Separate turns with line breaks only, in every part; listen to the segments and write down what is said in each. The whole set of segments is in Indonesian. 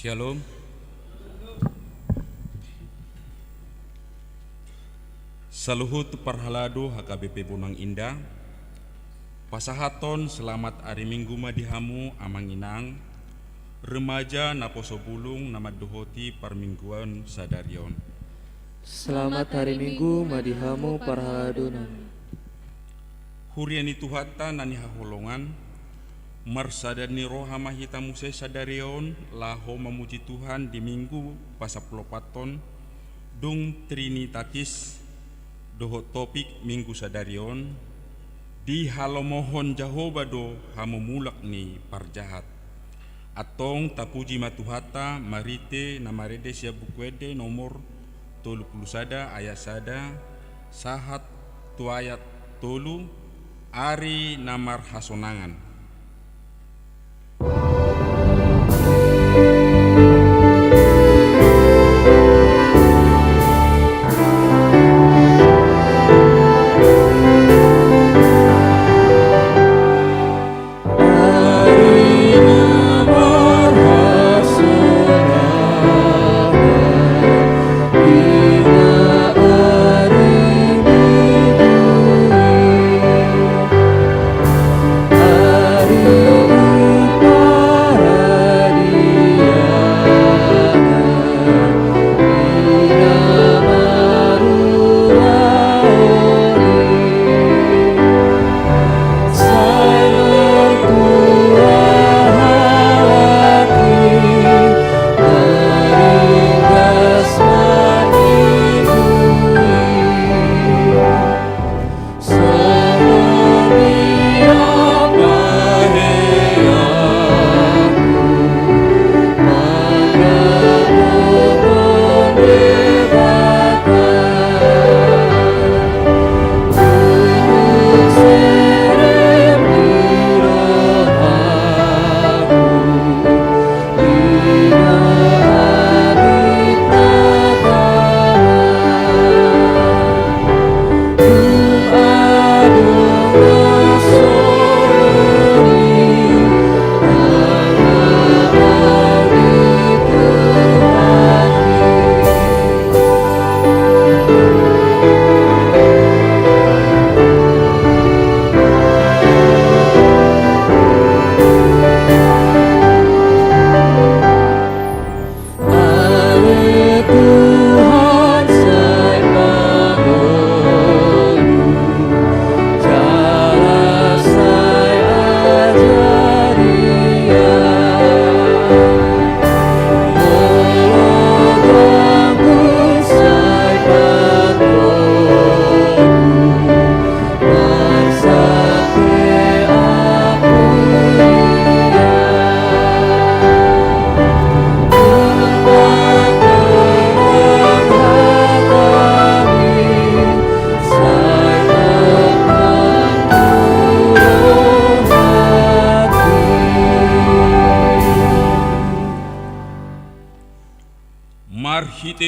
Shalom. Saluhut parhalado HKBP Bonang Indah. Pasahaton selamat hari Minggu madihamu amang inang. Remaja naposo bulung nama dohoti parmingguan sadarion.
Selamat hari Minggu madihamu parhaladunam.
Huriani tuhata nani haholongan. Marsadani roha mahita muse sadarion laho memuji Tuhan di minggu pasaplopaton dung trinitatis doho topik minggu sadarion di halomohon Jehovah do hamumulak ni parjahat atong tapuji matuhata marite namarede sia bukwede nomor 30 sada ayat sada sahat tu ayat tolu ari namar hasonangan.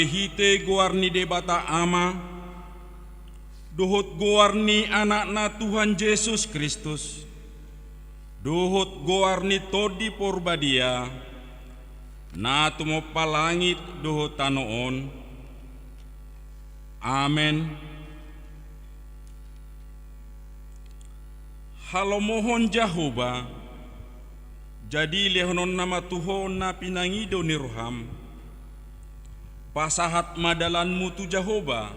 hite goarni debata ama, dohot goarni anakna Tuhan Yesus Kristus, dohot goarni todi porbadia, na tumo palangit dohot tanoon. Amen. Halo mohon Jehovah, jadi lehonon nama Tuhon na pinangido ni roham, pasahat madalanmu tu Jehovah,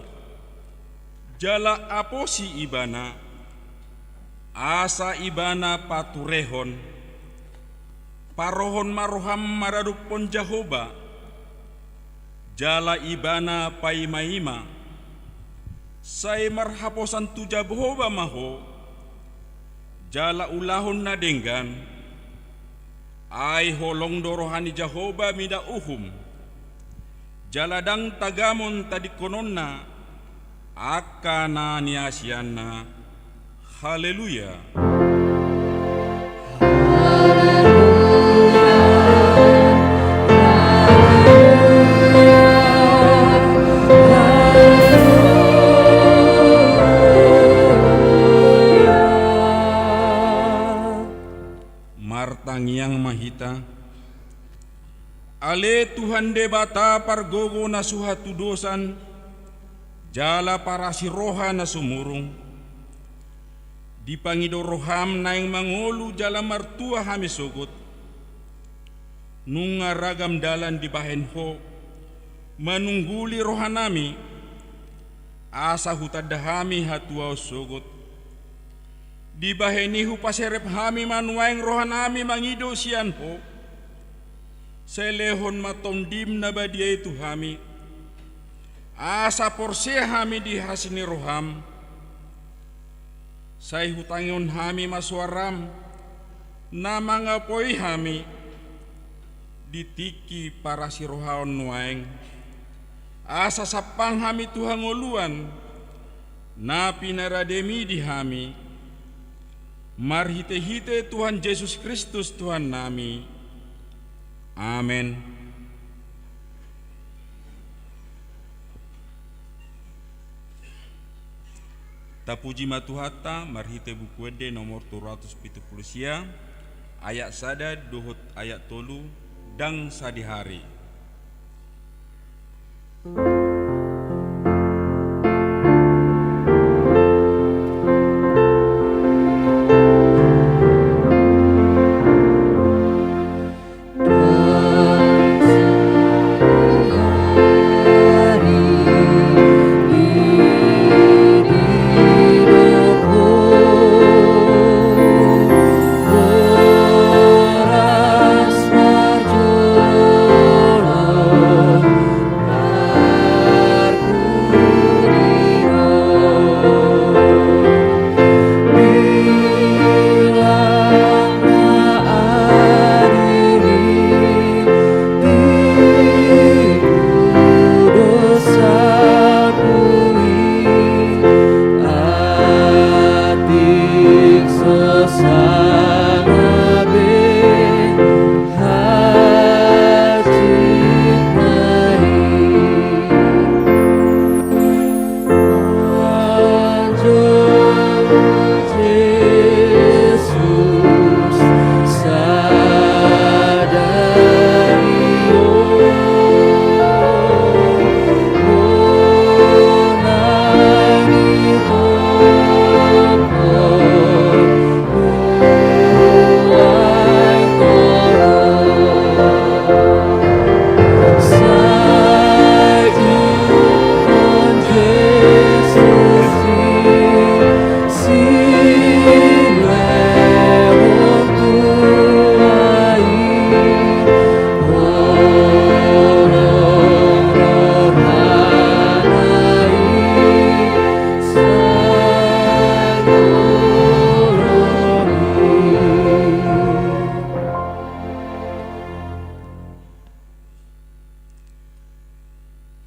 jala aposi ibana, asa ibana paturehon, parohon maroham maradupon Jehovah, jala ibana paimaima, say marhaposan tu Jehovah maho, jala ulahon na denggan, ay holong dorohani Jehovah mida uhum, jaladang tagamon tadikonon na, akana niasyanna. Haleluya. Martangiang mahita, ale Tuhan debata pargogo na suhatu dosan, jala para si roha na sumurung, dipangido roham na yang mangolu jala martua hami sogot, nunga ragam dalan di bahen ho, manungguli rohanami, asa hutadahami hatua sogot, di bahenihu paserep hami manuaing rohanami mangido sian po, selehon matondim na badia itu hami, asa porse hami di hasini roham, say hutangion hami maswaram, na mangapoi hami, ditiki para si rohaon nuaing, asa sapang hami Tuhan ngoluan, na pinarademi di hami, marhite-hite Tuhan Yesus Kristus Tuhan nami. Amen. Tapuji matuhata marhite buku ede nomor 270 ayat sada dohot ayat tolu dang sadihari.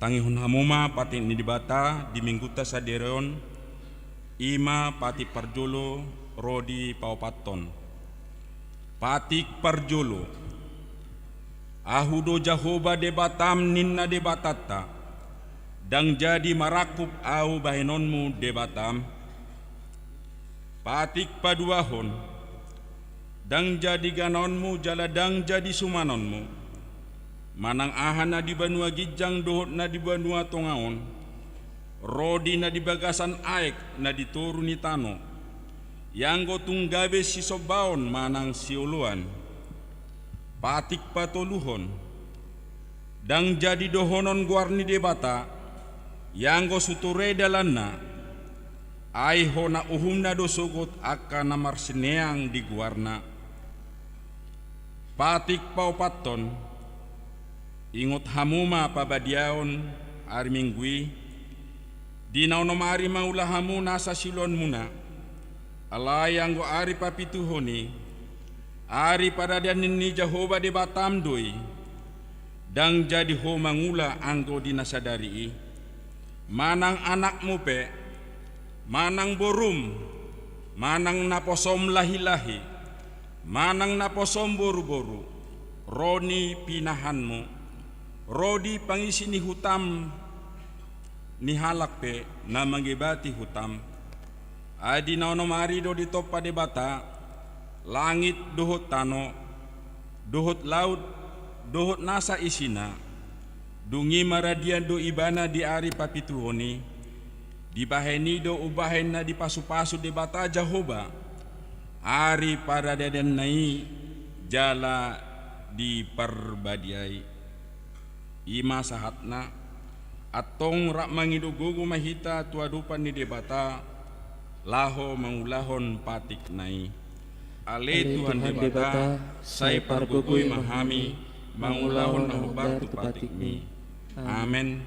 Tangihun hamuma pati ni dibata di mingguta saderon ima pati parjolo rodi paupaton patik parjolo ahudo Jehovah debatam ninna debatata dang jadi marakup au bahenonmu debatam, patik paduahon, dang jadi ganonmu jala dang jadi sumanonmu, manang ahana di banua gijang dohot na di banua tongaon, rodi na di bagasan aek na di turuni tano, yang go tunggabe si sobaon manang siuluan, patik patoluhon, dang jadi dohonon guarni debata, yang go suture dalanna, ai hona uhumna dosogot akan namar sineang di guarna, patik paupaton, ingot hamuma pabadiaon ari minggui, di naunomari maulah hamu nasa silon muna, alai yang go ari papituhoni, ari pada danin ni Jehovah de batam doi, dang jadi ho mangula anggo dinasadari, manang anakmu pe, manang borum, manang naposom lahi-lahi, manang naposom boru-boru, roni pinahanmu, rodi pangisi ni hutam, ni halak pe na manggibati hutam, adi naunomari do di topa debata, langit dohot tano, dohot laut, dohot nasa isina, dungi maradian do ibana di ari papituhoni, di baheni do ubahen na di pasu-pasu debata Jehovah, ari para dadan nai jala di perbadiai, ima sahatna, atong rak mangidugugu mahita tuadupan ni debata, laho mangulahon patik nai. Ale Tuhan debata, saya pargugui mahami, mangulahon nahubar tu patik mi. Amen.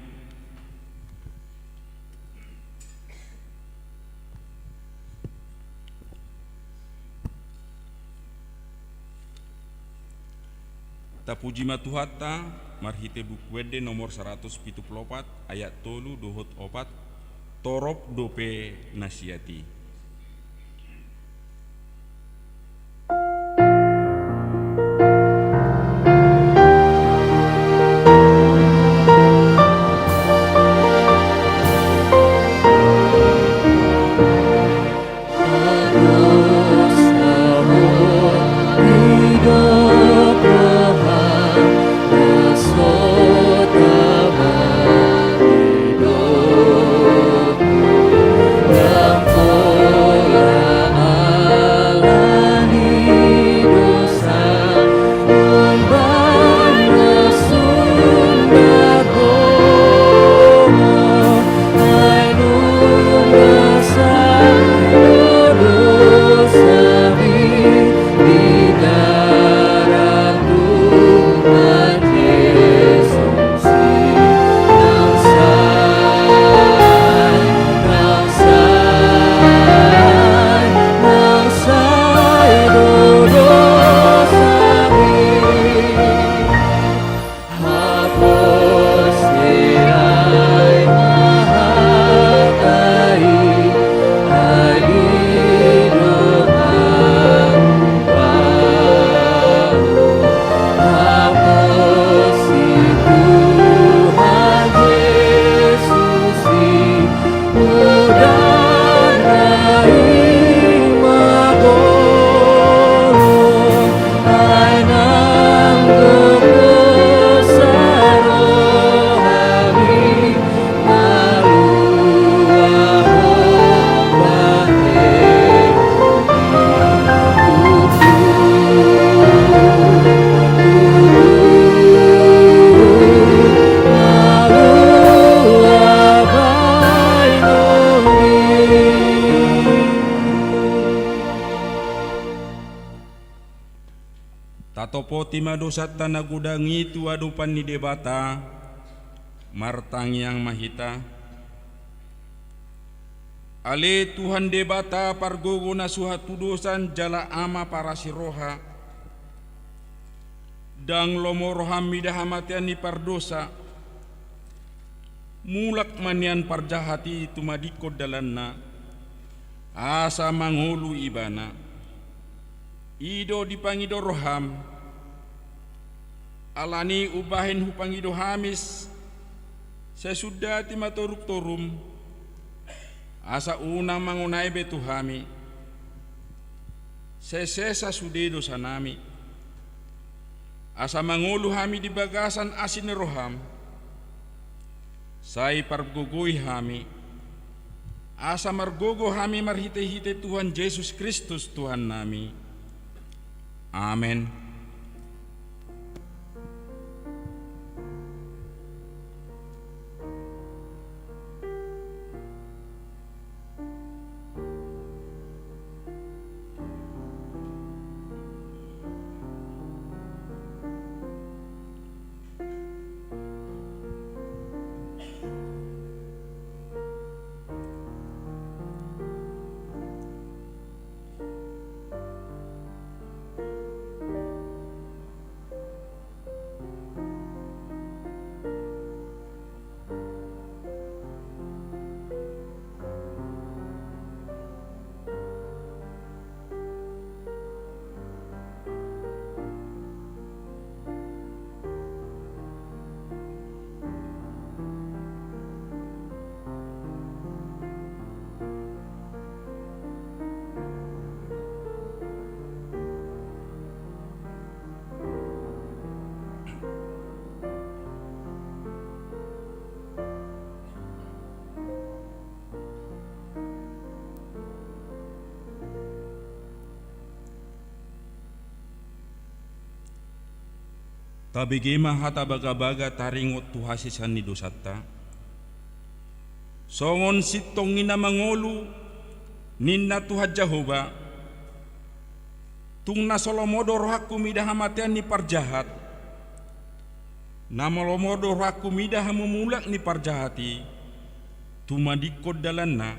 Tapuji matuhata, marhite bukwede nomor 174 ayat tolu dohot opat, torop dope nasiati. Tatopo tima dosat tanagudangi tu adupan ni debata, martang yang mahita. Ale Tuhan debata pargogo na suhatu dosan jala ama para siroha, dang lomo roham midahamatian ni pardosa, mulak manian parjahati tumadikod dalanna, asa mangulu ibana, ido dipangido roham, alani ubahin hupangido hamis, sesudah ti matoruk torum asa unang mangunay betuhami sesesa sude dosa nami asa mangulu hami di bagasan asin roham sai pargugui hami asa margogo hami marhite-hite Tuhan Yesus Kristus Tuhan nami. Amen. Tabigima hata baga-baga taringot tuhasisan ni dosata. Songon sitong ina mangolu ninna Tuhan Jehovah. Tung nasolomodo rohaku midah hamatian ni parjahat. Namolomodo rohaku midah memulak ni parjahati. Tumadikod dalanna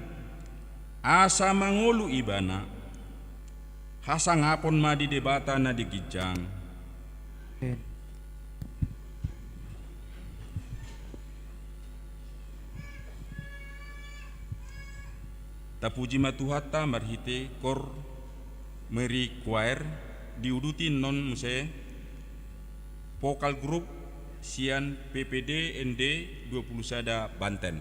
asa mangolu ibana. Hasangapon madi debata na digijang.
Amen.
Tapuji matuhata marhite kor meri choir diuduti non muse vokal grup Sian PPD ND 20 Sada Banten.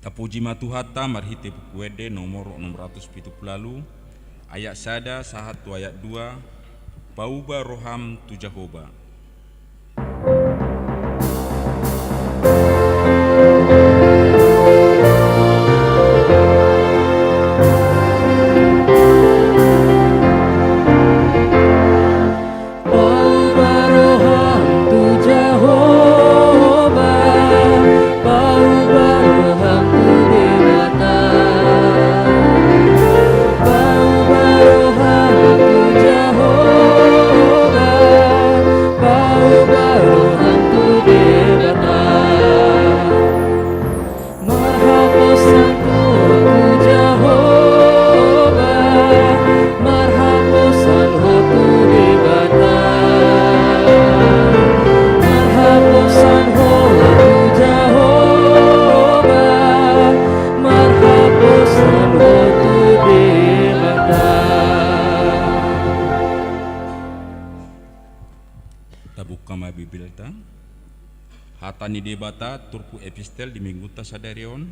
Tapuji matuhata marhite buku wede nomor 670 ayat sada sahatu ayat 2 pauba roham tu Jahoba. Tabukama Bibilta hatani debata turku epistel di mingguta sadarion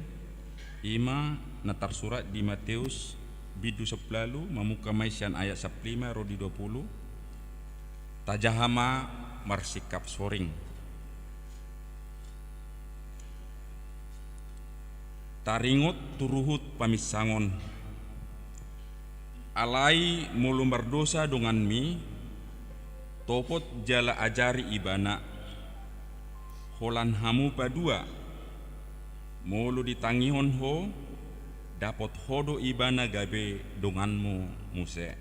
ima natar surat di Matius bidu 10 mamuka maisian ayat 15 rodi 20 tajahama marsikap soring taringot turuhut pamisangon alai mulu berdosa dengan mi topot jala ajari ibana holan hamu padua mulu ditangihon ho dapot hodo ibana gabe donganmu muse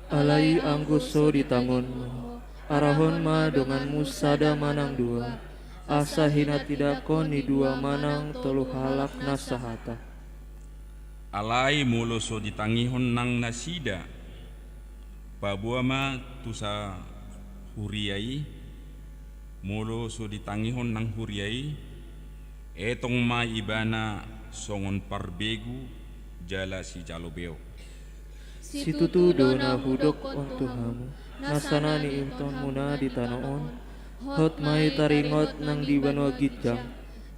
Alai angguso ditangonmu, arahon ma donganmu sada manang dua, asa hina tidakon ni dua manang tolu halak nasahata.
alai mulu so ditangihon nang nasida pabuama tusa huriai mulu so ditangihon nang huriai etong ma ibana songon parbegu jala si jalobeo
Situtu dona hudok waktu hamu, nasana ni imton muna di tanoon, hot mai taringot nang di banua gijang,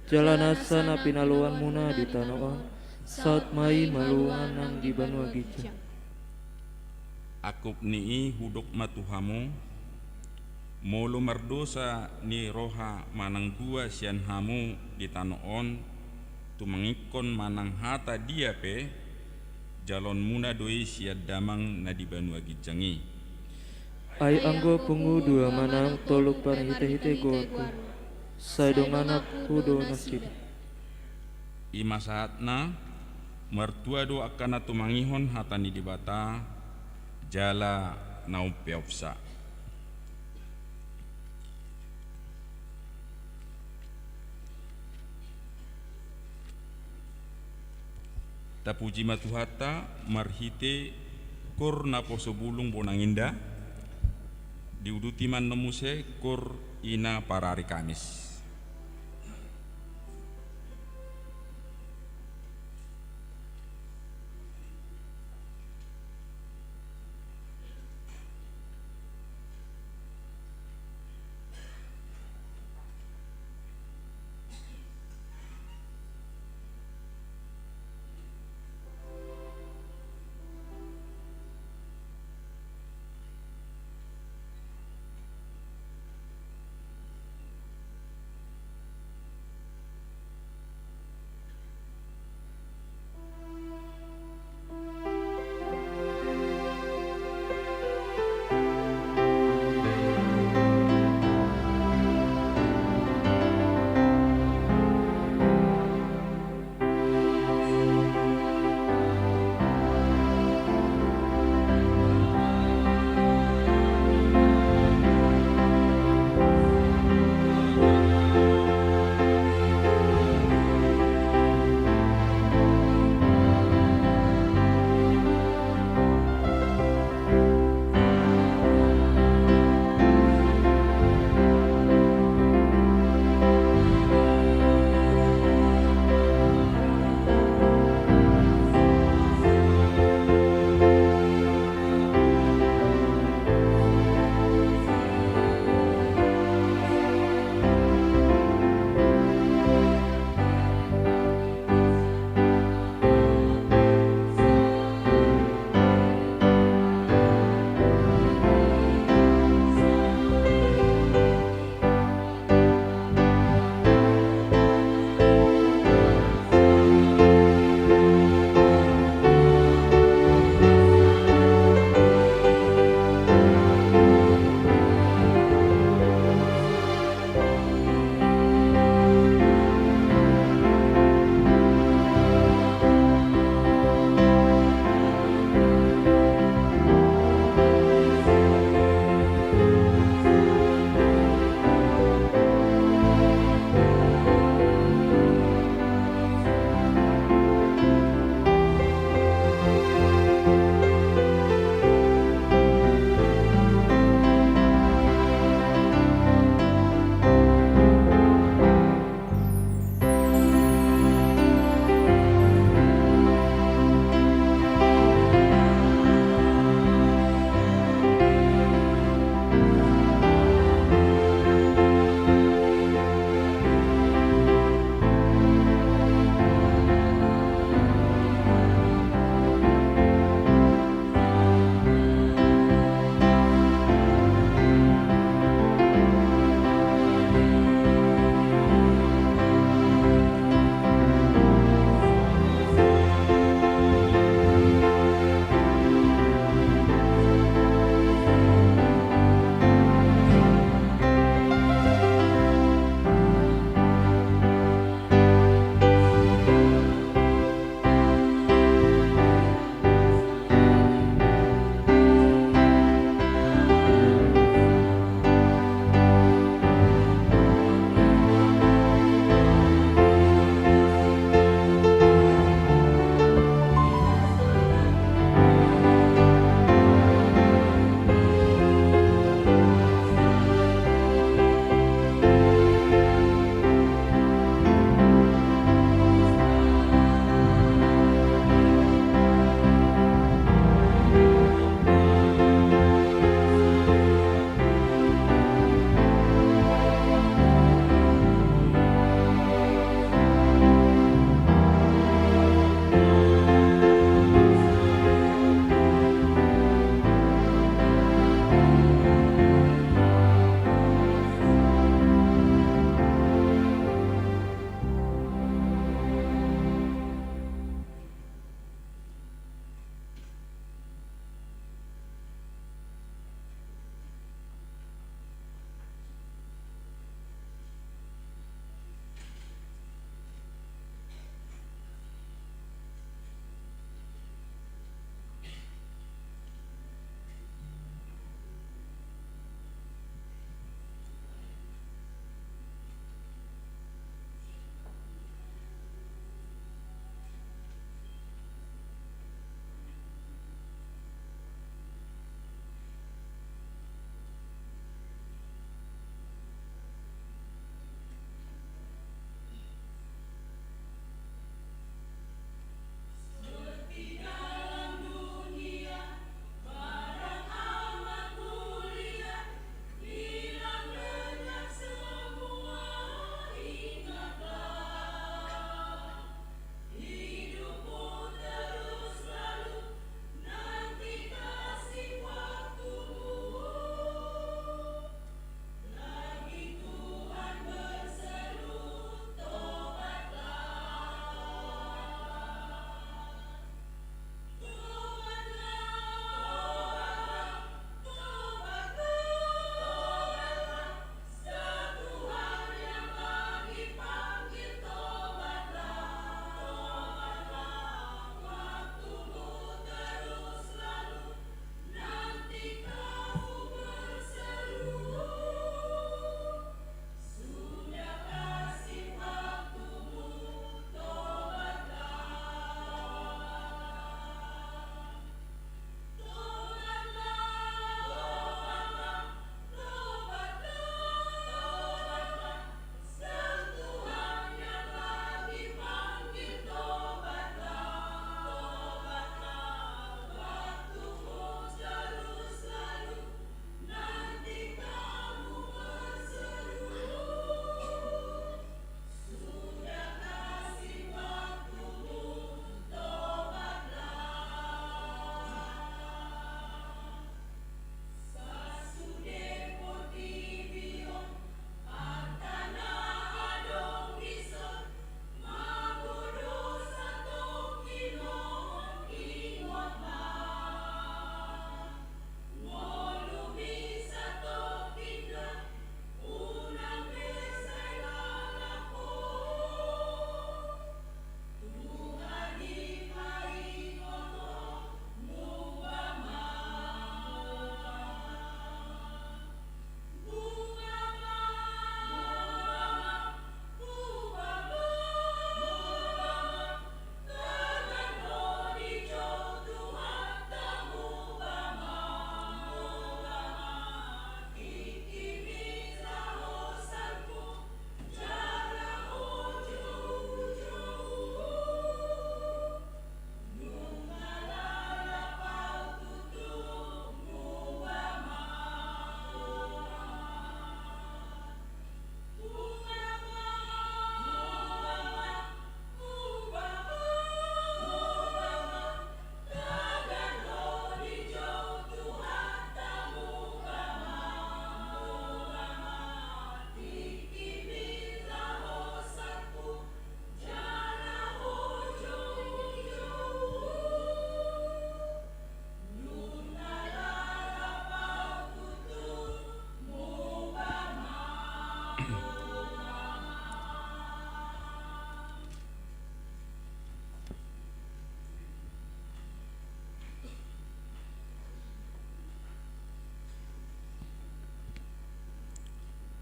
jalanasa na pinaluan muna di tanoon, saut mai maluan nang di banua gijang.
akup ni hudok matuhamu molo mardosa ni roha manang dua sian hamu di tanoon tumangikon manang hata dia pe jalon muna doi siad damang na di banua gijangi
Ai anggo pungu dua manang toluk parhite-hite gorku, saidong anak kudo nasid.
ima saatna mertua do akan tumangihon hata ni di bata jala nau peopsa tapuji matuhata marhite kor naposo bulung bonanginda diuduti man nemuse kor ina parari Kamis.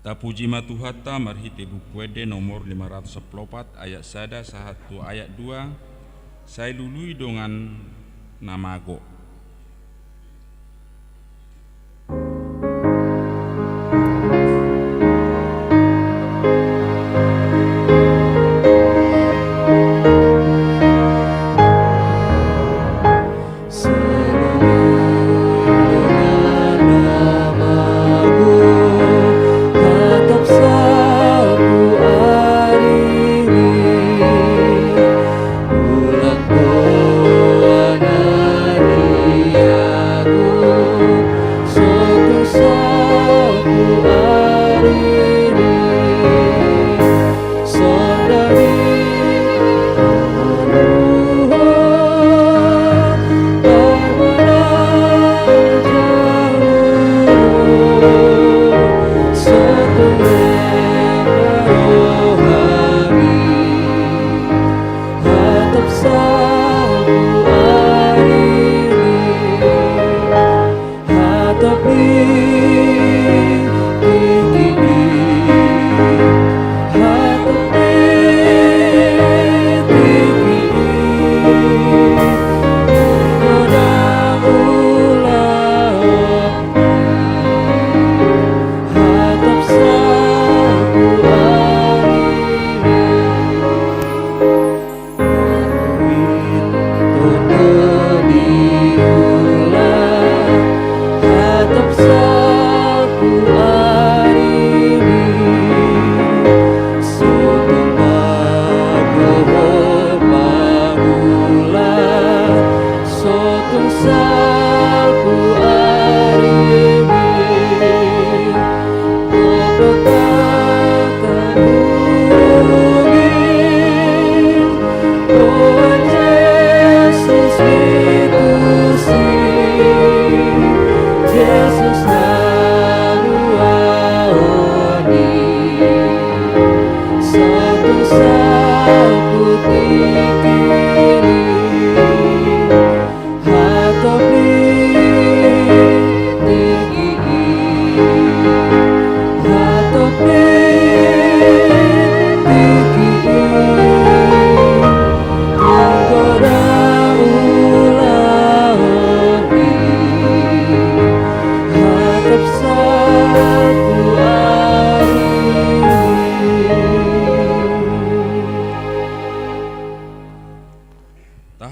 Tapuji matuhatta marhite bukuede nomor 514 ayat 1 sahatu ayat 2 saya lului dengan namago.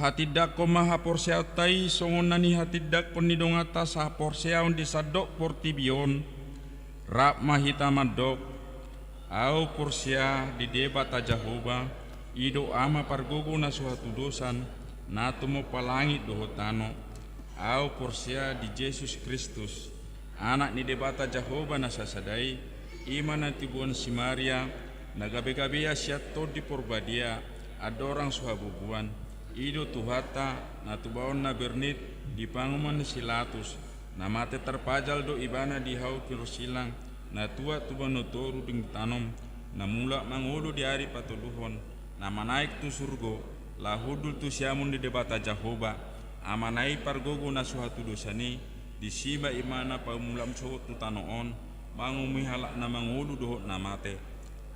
Hatidak ko maha porsia tai songon nani hatidak penidongata sah porsia on disadok portibion rap mahita madok au porsia di debat Jehovah ido ama pargogo na suatu dosan natumo palangit dohotano au porsia di Yesus Kristus anak ni debata Jehovah na sasadai iman tibuan si Maria nagabe-gabe asyatto di porbadia adorang suhabubuan ido tuhata na tubaon na bernit di panguman silatus na mate terpajal do ibana di hau silang na tua tuban notoru ding tanom na mula mangulu di hari patuluhon na manaik tu surgo la hudul tu siamun di debata Jehovah amanai pargogo na suhatu dosani di siba imana pamulam sohot tu tanoon mangumi halak na mangulu dohot na mate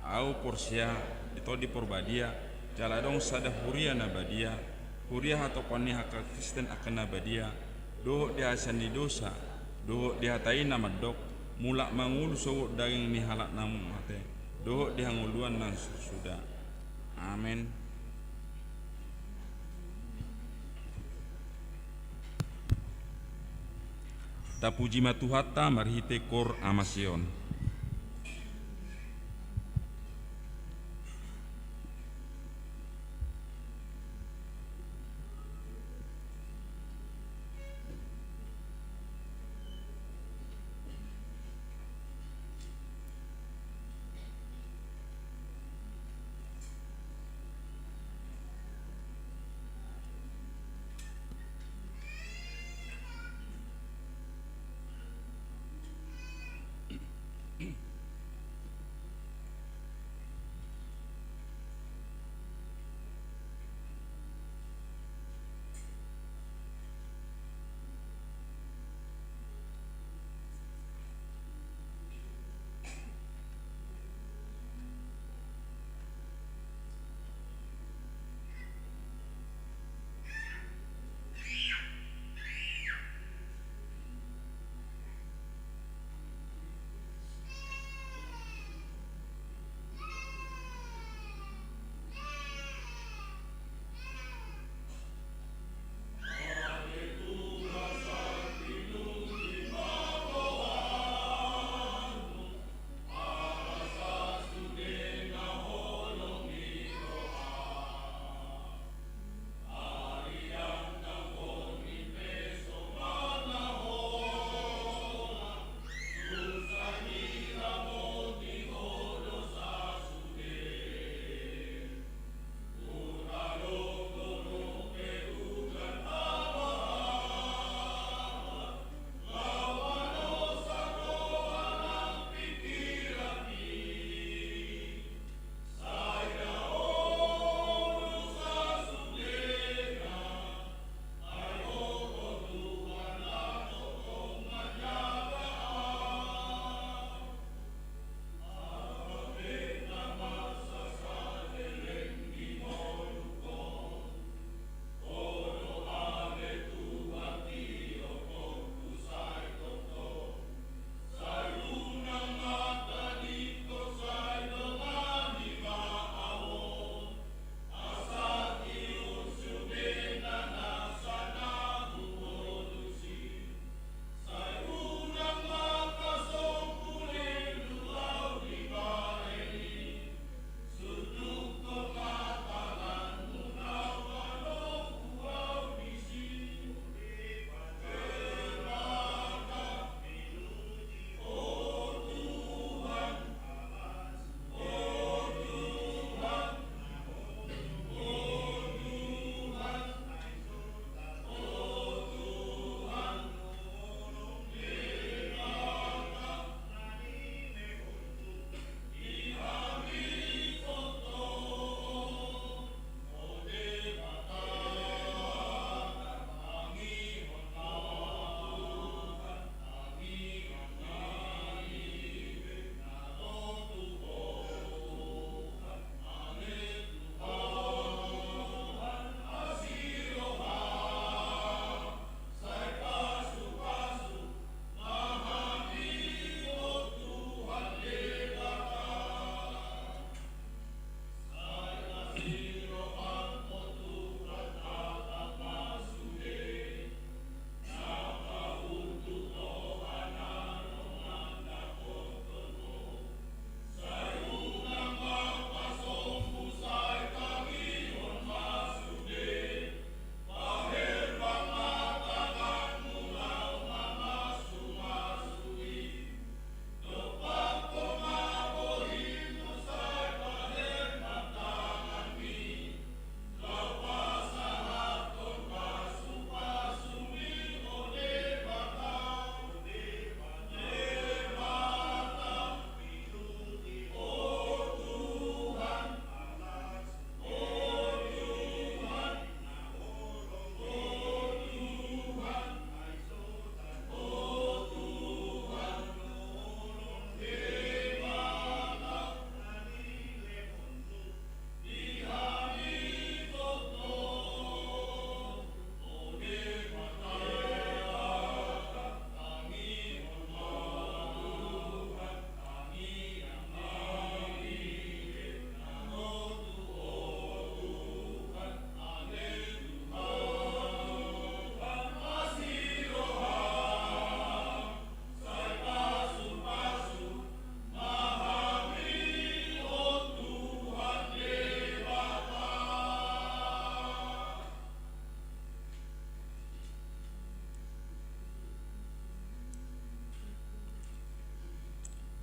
au porsia itu di porbadia jaladong sada huria na badia huria atau pani haka Kristen akan nabadia doh dia asani dosa doh dia hatai nama dok mulak mangul sowok daging ni halak namu mate doh dia nguluan nang sudah amin. Tapuji matuhatta marhite kor amasion.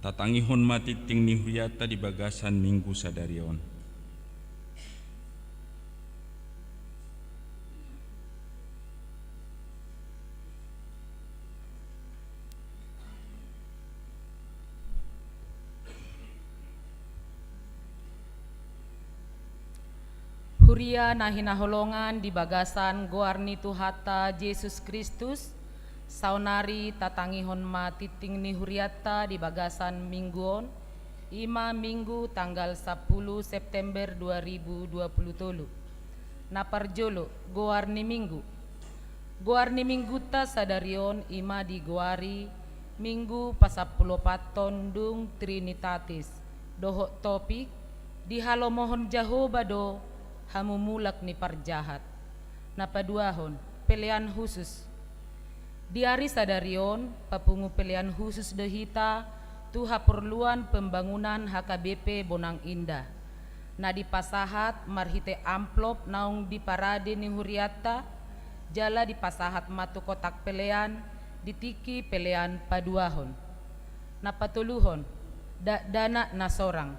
tatangihon matiting ni Huriata di bagasan minggu sadarion.
Huria na hinaholongan di bagasan goarni Tuhata Yesus Kristus, saunari tatangihon matiting ni Huriata di bagasan mingguon, ima minggu tanggal 10 September 2023. Naparjolo goarni minggu. Goarni minggu ta sadarion ima di goari minggu pasapulopaton dung Trinitatis. Dohok topik di halomohon Jehovah do hamumulak ni parjahat. Napaduahon pilihan khusus. Di hari sadarion papungu pilihan khusus dehita tuha perluan pembangunan HKBP Bonang Indah. Na di pasahat marhite amplop naung di parade ni Huriata jala di pasahat matu kotak pilihan ditiki pilihan paduahon. Napatuluhon dana nasorang.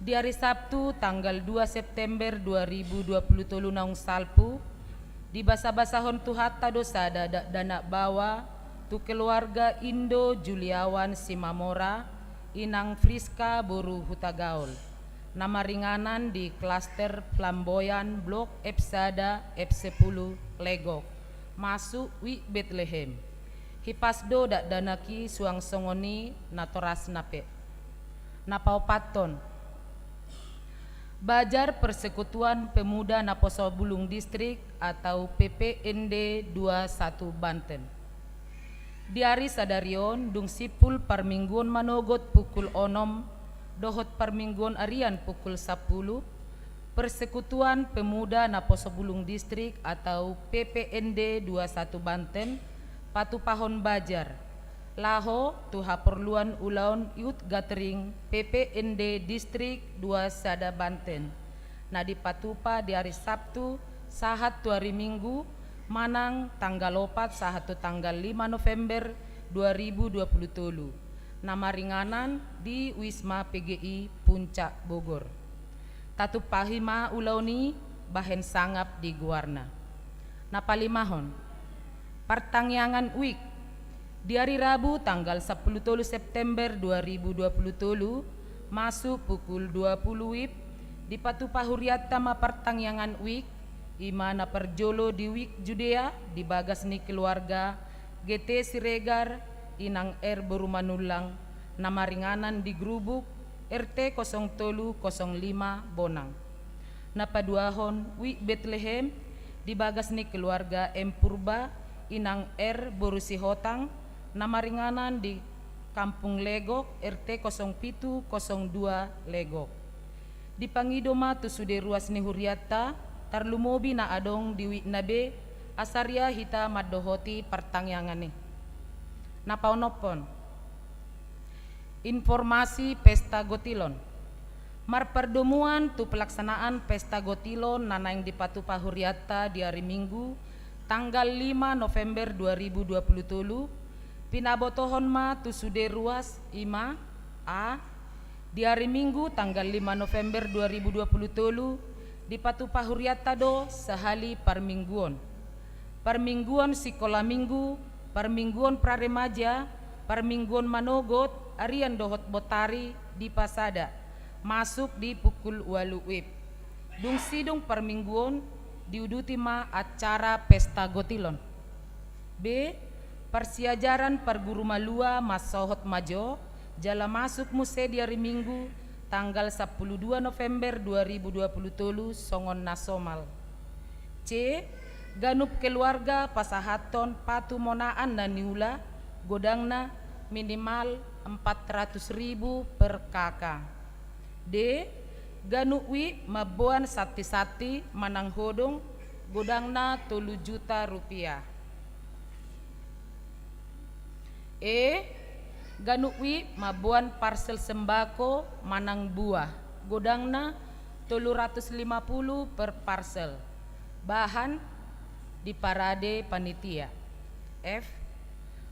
Di hari Sabtu tanggal 2 September 2023 naung salpu di basa-basahon Tuhata dosada dana bawa tu keluarga Indo Juliawan Simamora inang Friska Boru Hutagaul. Nama ringanan di klaster Flamboyan Blok Epsada F10 Legok masuk wi Bethlehem. Hipasdo danaki suang songoni natoras nape. Napaupaton Bajar Persekutuan Pemuda Naposo Bulung Distrik atau PPND 21 Banten. Di hari sadarion dung sipul parmingguan manogot pukul 6 dohot parmingguan arian pukul 10 Persekutuan Pemuda Naposo Bulung Distrik atau PPND 21 Banten patupahon Bajar Laho tuha perluan ulaun youth gathering PPND Distrik 2 Sada Banten. Na di patupa di hari Sabtu sahat tu hari Minggu manang tanggal 4 sahat tu tanggal 5 November 2023. Nama ringanan di Wisma PGI Puncak Bogor. Tatu pahima ulauni bahen sangap di Guarna. Napalimahon Partangyangan Week di hari Rabu tanggal 10 September 2023 masuk pukul 20 WIB di Patupa Huriata Mapartangyangan Week imana perjolo di Week Judea di bagas ni keluarga GT Siregar inang R Borumanulang nama ringanan di Grubuk RT 0305 Bonang. Napaduahon Week Bethlehem di bagas ni keluarga M Purba inang R Borusihotang nama ringanan di Kampung Legok RT 0702 Legok. Di pangidoma tu sude ruas ni Huriata tarlumobi na adong di Wiknabe asaria hita madohoti partangyangan ni. Napaunopon informasi Pesta Gotilon. Marperdomuan tu pelaksanaan Pesta Gotilon nanaing di Patupa Huriata di hari Minggu tanggal 5 November 2023 pinabotohon ma tu sude ruas ima a di hari Minggu tanggal 5 November 2023 di Patupa Huriata do sehali parmingguon. Parmingguon sikola minggu, parmingguon praremaja, parmingguon manogot, arian dohot botari di pasada. Masuk di pukul 8 WIB. Dung sidung parmingguon diuduti ma acara Pesta Gotilon. B. Persiajaran perguru malua masohot majo jala masuk muse di hari Minggu tanggal 12 November 2023 songon nasomal. C. Ganup keluarga pasahaton patu monaan na niula godangna minimal 400.000 per kakak. D. Ganukwi mabuan sati-sati manang hodong godangna 3 juta rupiah. E. Ganukwi mabuan parcel sembako manang buah godangna 350 per parcel. Bahan di parade panitia. F.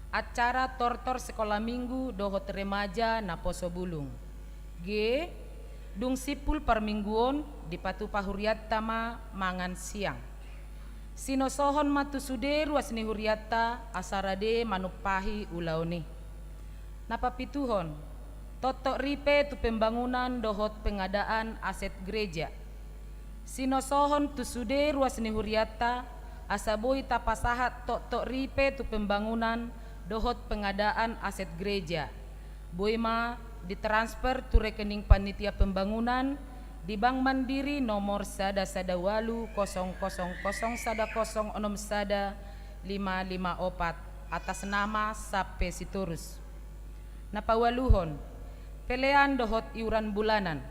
acara tortor sekolah minggu dohot remaja na poso bulung. G. Dung sipul parmingguon di patu pahuriatta ma mangan siang. Sinosohon matu sude ruas ni huriatta asarade manupahi ulaoni. Napapituhon, totok ripe tu pembangunan dohot pengadaan aset gereja. Sinosohon tu sude ruas ni huriatta asaboi tapasahat totok ripe tu pembangunan dohot pengadaan aset gereja. Boima ditransfer tu rekening panitia pembangunan di Bank Mandiri nomor sada walu 000106 sada 554 atas nama Sape Sitorus. Napawaluhon, pelean dohot iuran bulanan,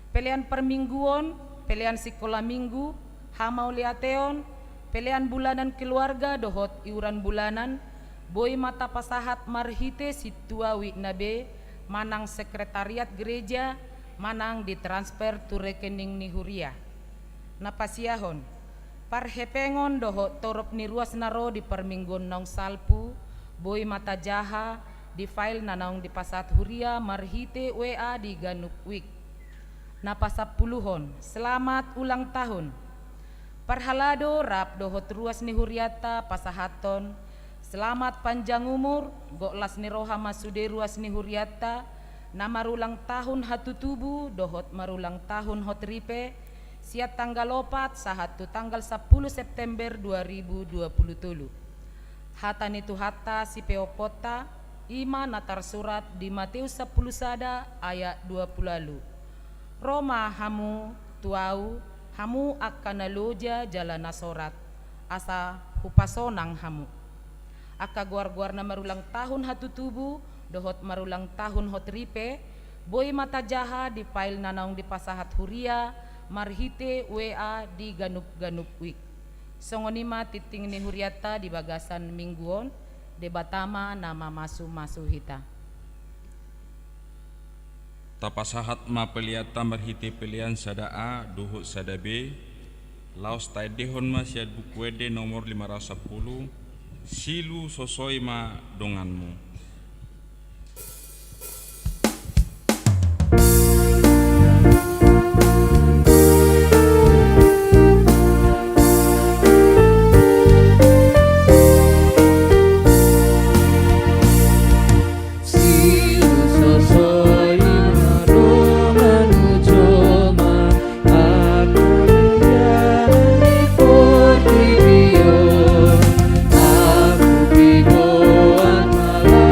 pelean permingguon, pelean sekolah minggu, hamau liateon, pelean bulanan keluarga dohot iuran bulanan, boy mata pasahat marhite situawi nabe, manang sekretariat gereja, manang ditransfer tu rekening ni huria. Napasiahon, parhepengon dohot torop ni ruas naro di permingguan nong salpu, boy mata jaha, di file nanong di pasat huria marhite WA di Ganuk Week. Napasapuluhon, selamat ulang tahun. Parhalado rap dohot ruas ni huriata pasahaton, selamat panjang umur, goklas ni roha masude ruas ni huriata, na marulang tahun hatu tubuh dohot marulang tahun hot ripe, siat tanggal 4 sahatu tanggal 10 September 2020. Hatan itu hata si peopota, ima natar surat di Matius 10 sada ayat 20 lalu. Roma hamu tuau hamu akan naloja jalana sorat asa hupasonang hamu. Aka guar-guar na marulang tahun hatu tubuh dohot marulang tahun hot ripe, boy mata jaha di file nanaong di pasahat huria marhite WA di Ganup Week. Songonima titing ni huriata di bagasan mingguon debatama nama masu hita.
Tapasahat ma peliata marhite pelian sada A duhut sada B, laos taedehon ma siad bukuede nomor 510, silu sosoi ma donganmu.
Aku bigoan malam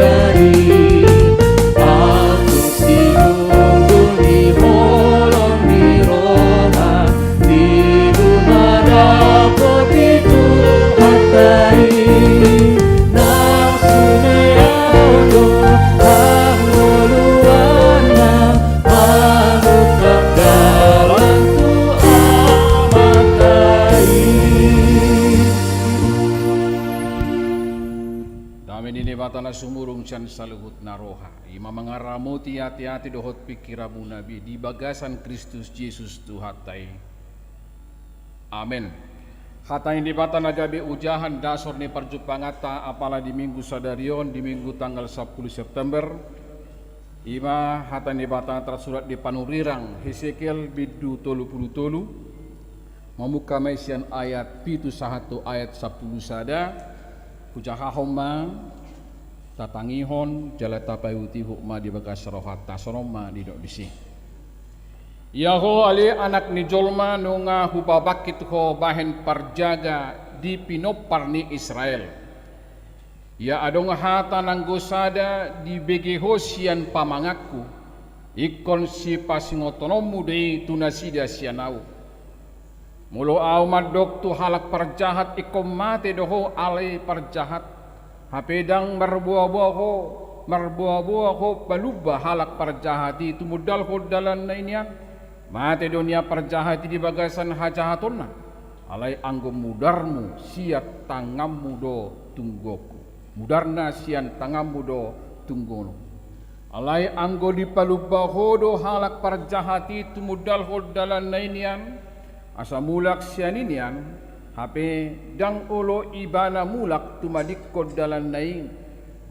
dari aku sinunggu di holong di roha di rumah dapat itu hatai nang sumeado angoluana manukang dalam tu amatai.
Damin ini batana sumurung can saluhut naroha. Ima mangaramuti hati-hati dohot pikiramu nabi di bagasan Kristus Yesus Tuhatai. Amin. Hatai di batana gabe ujahan dasar ni perjupangata apala di minggu sadarion di minggu tanggal 10 September. Ima hatai di batana tersurat di panurirang Hesekiel bidu tolu puluh tolu. Memuka mesian ayat pitu sahatu ayat 10 sada. Kujahahoma tatangihon jala tapayuti hukma di bagas rohat tasroma di dok disi. Yaho ali anak ni jolma nunga hubabakit ho bahen parjaga di pinopar ni Israel. Ya adong hata nanggosada di begehosian pamangaku ikon si pasingotonomu de tunasida sianau. Mulo au madok tu halak perjahat ikom mate doho ale perjahat hapedang merbuah-buah ho balubah halak perjahati tu mudal ho dalan na inian mate dunia perjahati di bagasan hajahatonna alai anggo mudarmu siat tangammu do tunggoku mudarna sian tangammu do tunggono alai anggo di palubah ho do halak perjahati tu mudal ho dalan na inian asa mulak sianinian hape dang ulo ibana mulak tumadikod dalan naing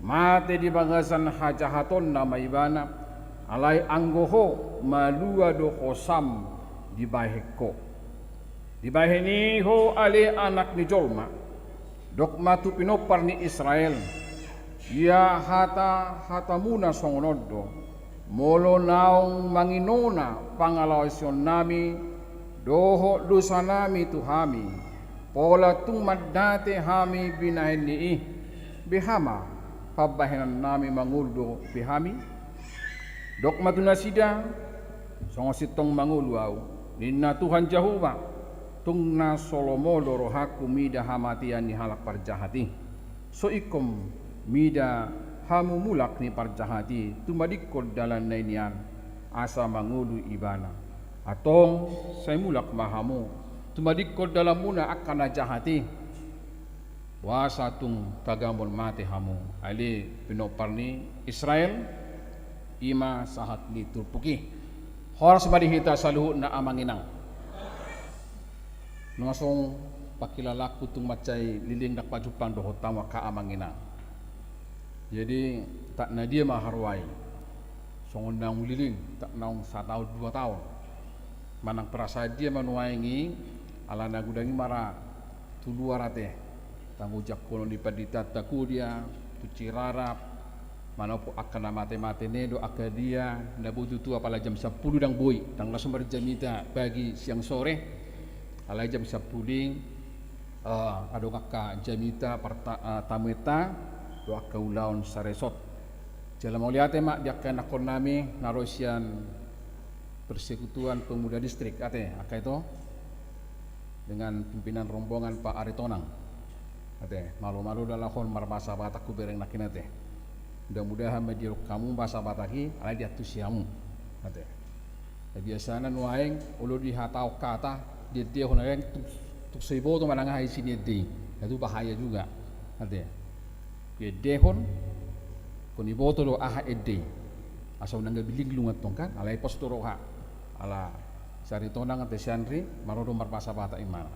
mate di bagasan hajahaton nama ibana alai anggoho malua do hosam di baheko di baheni ho ale anak ni jolma dok matu pinopar ni Israel ya hata muna songonodo molo naong manginona pangalawasion nami doho lusanami tuhami pola tumadate hami binahini bihama pabahenan nami manguldo bihami dok matuna sida songo sitong mangulu au ninna Tuhan Jehovah tungna solomo dorohaku mida hamatian ni halak parjahati so ikom mida hamu mulak ni parjahati tumadikod dalan nainian asa mangulu ibana atong saya mulak mahamu tumadikod dalam muna akan najahati wasatung tagamon mati hamu ali pinoparni Israel ima sahat ni turpuki horas madihita saluhu na amanginang nungasong pakilalaku tung macay liling dak pajupang dohotama ka amanginang jadi tak na dia maharwai songondang liling tak naung 1 tahun 2 tahun manang perasa dia manuaingi ala nagudangi mara tuluarate tangujak kono di padita taku dia tuci rarap manopo akan mate nedo akadia nabutu tu apala jam 10 dang boy tang langsung berjamita pagi siang sore ala jam 10 ado kakak jamita tameta do akka ulaun saresot jala mau liate mak dia kana konami narosian Persekutuan Pemuda Distrik ate aka itu dengan pimpinan rombongan Pak Aritonang ate malu-malu dalahon marmasa bataku bereng nakin ate mudah-mudahan majiruk kamu bahasa bataki ala diatus siamu ate biasana nuaing ulo di hatau kata dia honareng tuk seibo to mananga hai sini di itu bahaya juga ate dehon koni boto do aha ede asal nangga biling lungat tongkan alai postoroha ala sari tonang ate sianri marodo marpasa bata imana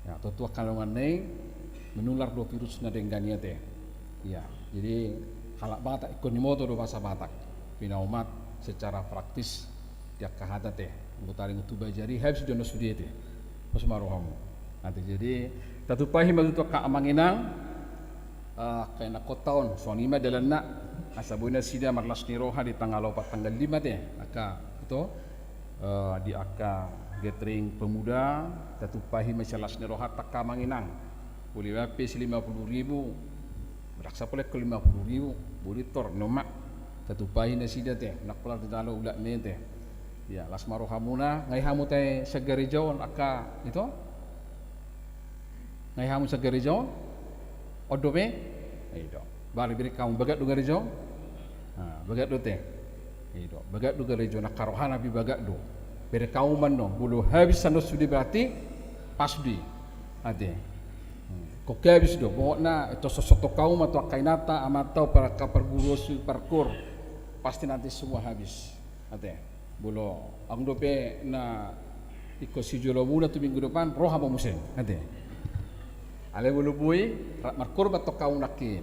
ya totua kalongan nei menular do virus na denggania te ya jadi halak bata ikoni moto do bahasa batak pina umat secara praktis dia kahata te ngutaring utuba jari habis dono sudiete pas marohamu nanti jadi tatupahi maluto ka amanginang kena kotaon sonima dalanna asabuna sida marlas niroha di tanggal 4 tanggal 5 teh aka itu di aka gathering pemuda tatupahi masalas niroha taka manginang boleh lapis 50.000 Beraksa pula ke 50,000 boleh tor nomak tatupahin na sida teh nak pula talo ulat ni teh ya las marohamuna ngai hamu teh segerejaon aka itu ngai hamu segerejaon odobe itu bari beri kaum bagat du gerejaon bagat do teh itu bagat du gerejaon nak karohana bi bagat do beri kaum manno bulu habis sando sudi berarti pasdi ade kok habis do pokoknya itu sosoto kaum atau kainata amatau para kapergurusi parkur pasti nanti semua habis ate bolo ang dope na iko si jolo muna tu minggu depan roh apa musim ate ale bulu bui rak markur batok kau nakin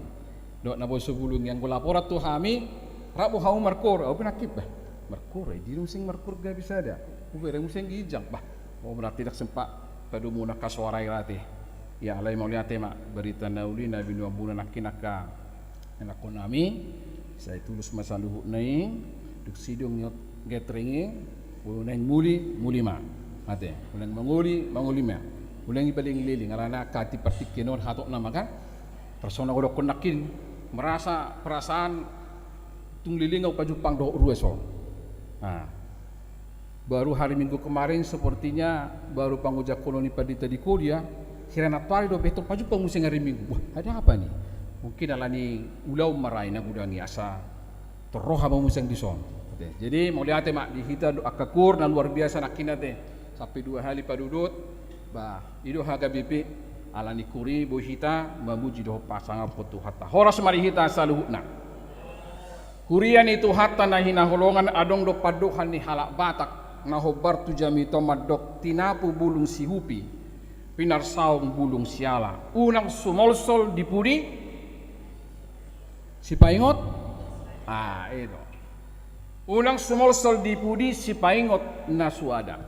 do na boy sebulung yang gula porat tu hami rak bo hau markur au penakip bah markur di sing markur ga bisa ada ubere musim gijang bah oh berarti dak sempat padu muna kasuarai rati ya alai mauliate mak berita nauli nabi nu abuna nakinaka enakonami saya tulus masa luhuk nai duk sidung nyot gathering ulang muli ma ate ulang manguli ma ulang paling liling ngarana kati partikenon hatok nama kan persona godok konakin merasa perasaan tung liling au pajupang do rueso baru hari Minggu kemarin sepertinya baru panguja koloni padita di Korea kirana tuari do beto paju pengusing hari Minggu. Wah, ada apa nih? Mungkin alani ulau marai na gudangi asa terroha memusing di son. Jadi mau lihat mak di hita do akakur na luar biasa nakina teh. Sampai 2 hari padudut bah ido haga BP alani kuri bo hita mamuji do pasangan foto hatta. Horas mari hita saluhna. Kurian itu hatta na hina holongan adong do paduhan ni halak batak na hobar tu jami tomadok tinapu bulung sihupi. Pinar saung bulung siala unang sumolsol dipudi si paingot itu unang sumolsol dipudi si paingot nasuada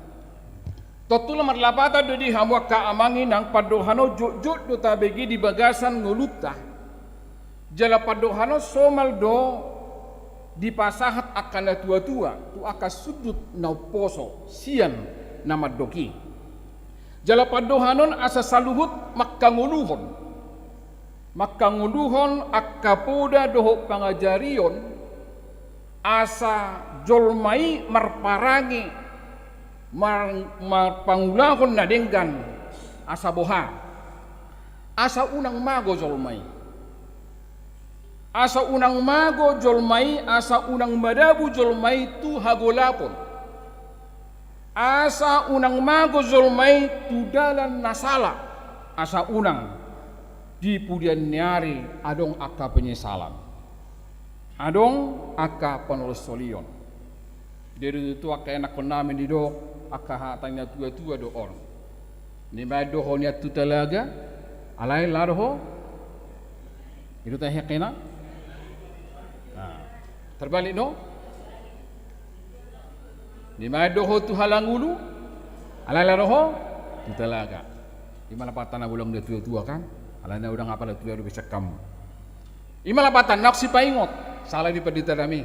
totula marlapata do di hamwa ka amangi nang padohano jujut do tabegi di bagasan nguluta jala padohano somal do di pasahat akan tua-tua tu akas sudut nau poso sian nama doki jala padohanon asa saluhut makkanguluhon akkapoda doho pangajarion asa jolmai marparangi marpangulahon na denggan asa boha asa unang mago jolmai asa unang madabu jolmai tu hagolapon asa unang mago zolmai tudalan nasala asa unang di pudian nyari adong aka penyesalan adong aka penolosolion dari itu aka enak konamen di do aka hatanya tua-tua do on ni ba do honya tu talaga alai larho itu teh kena terbalik no di mana doho tu halangulu alala roho tu talaga di mana patana bulang dia tua-tua kan alana udah ngapa lah tua bisa kamu di mana patan nak si paingot salah di pedita kami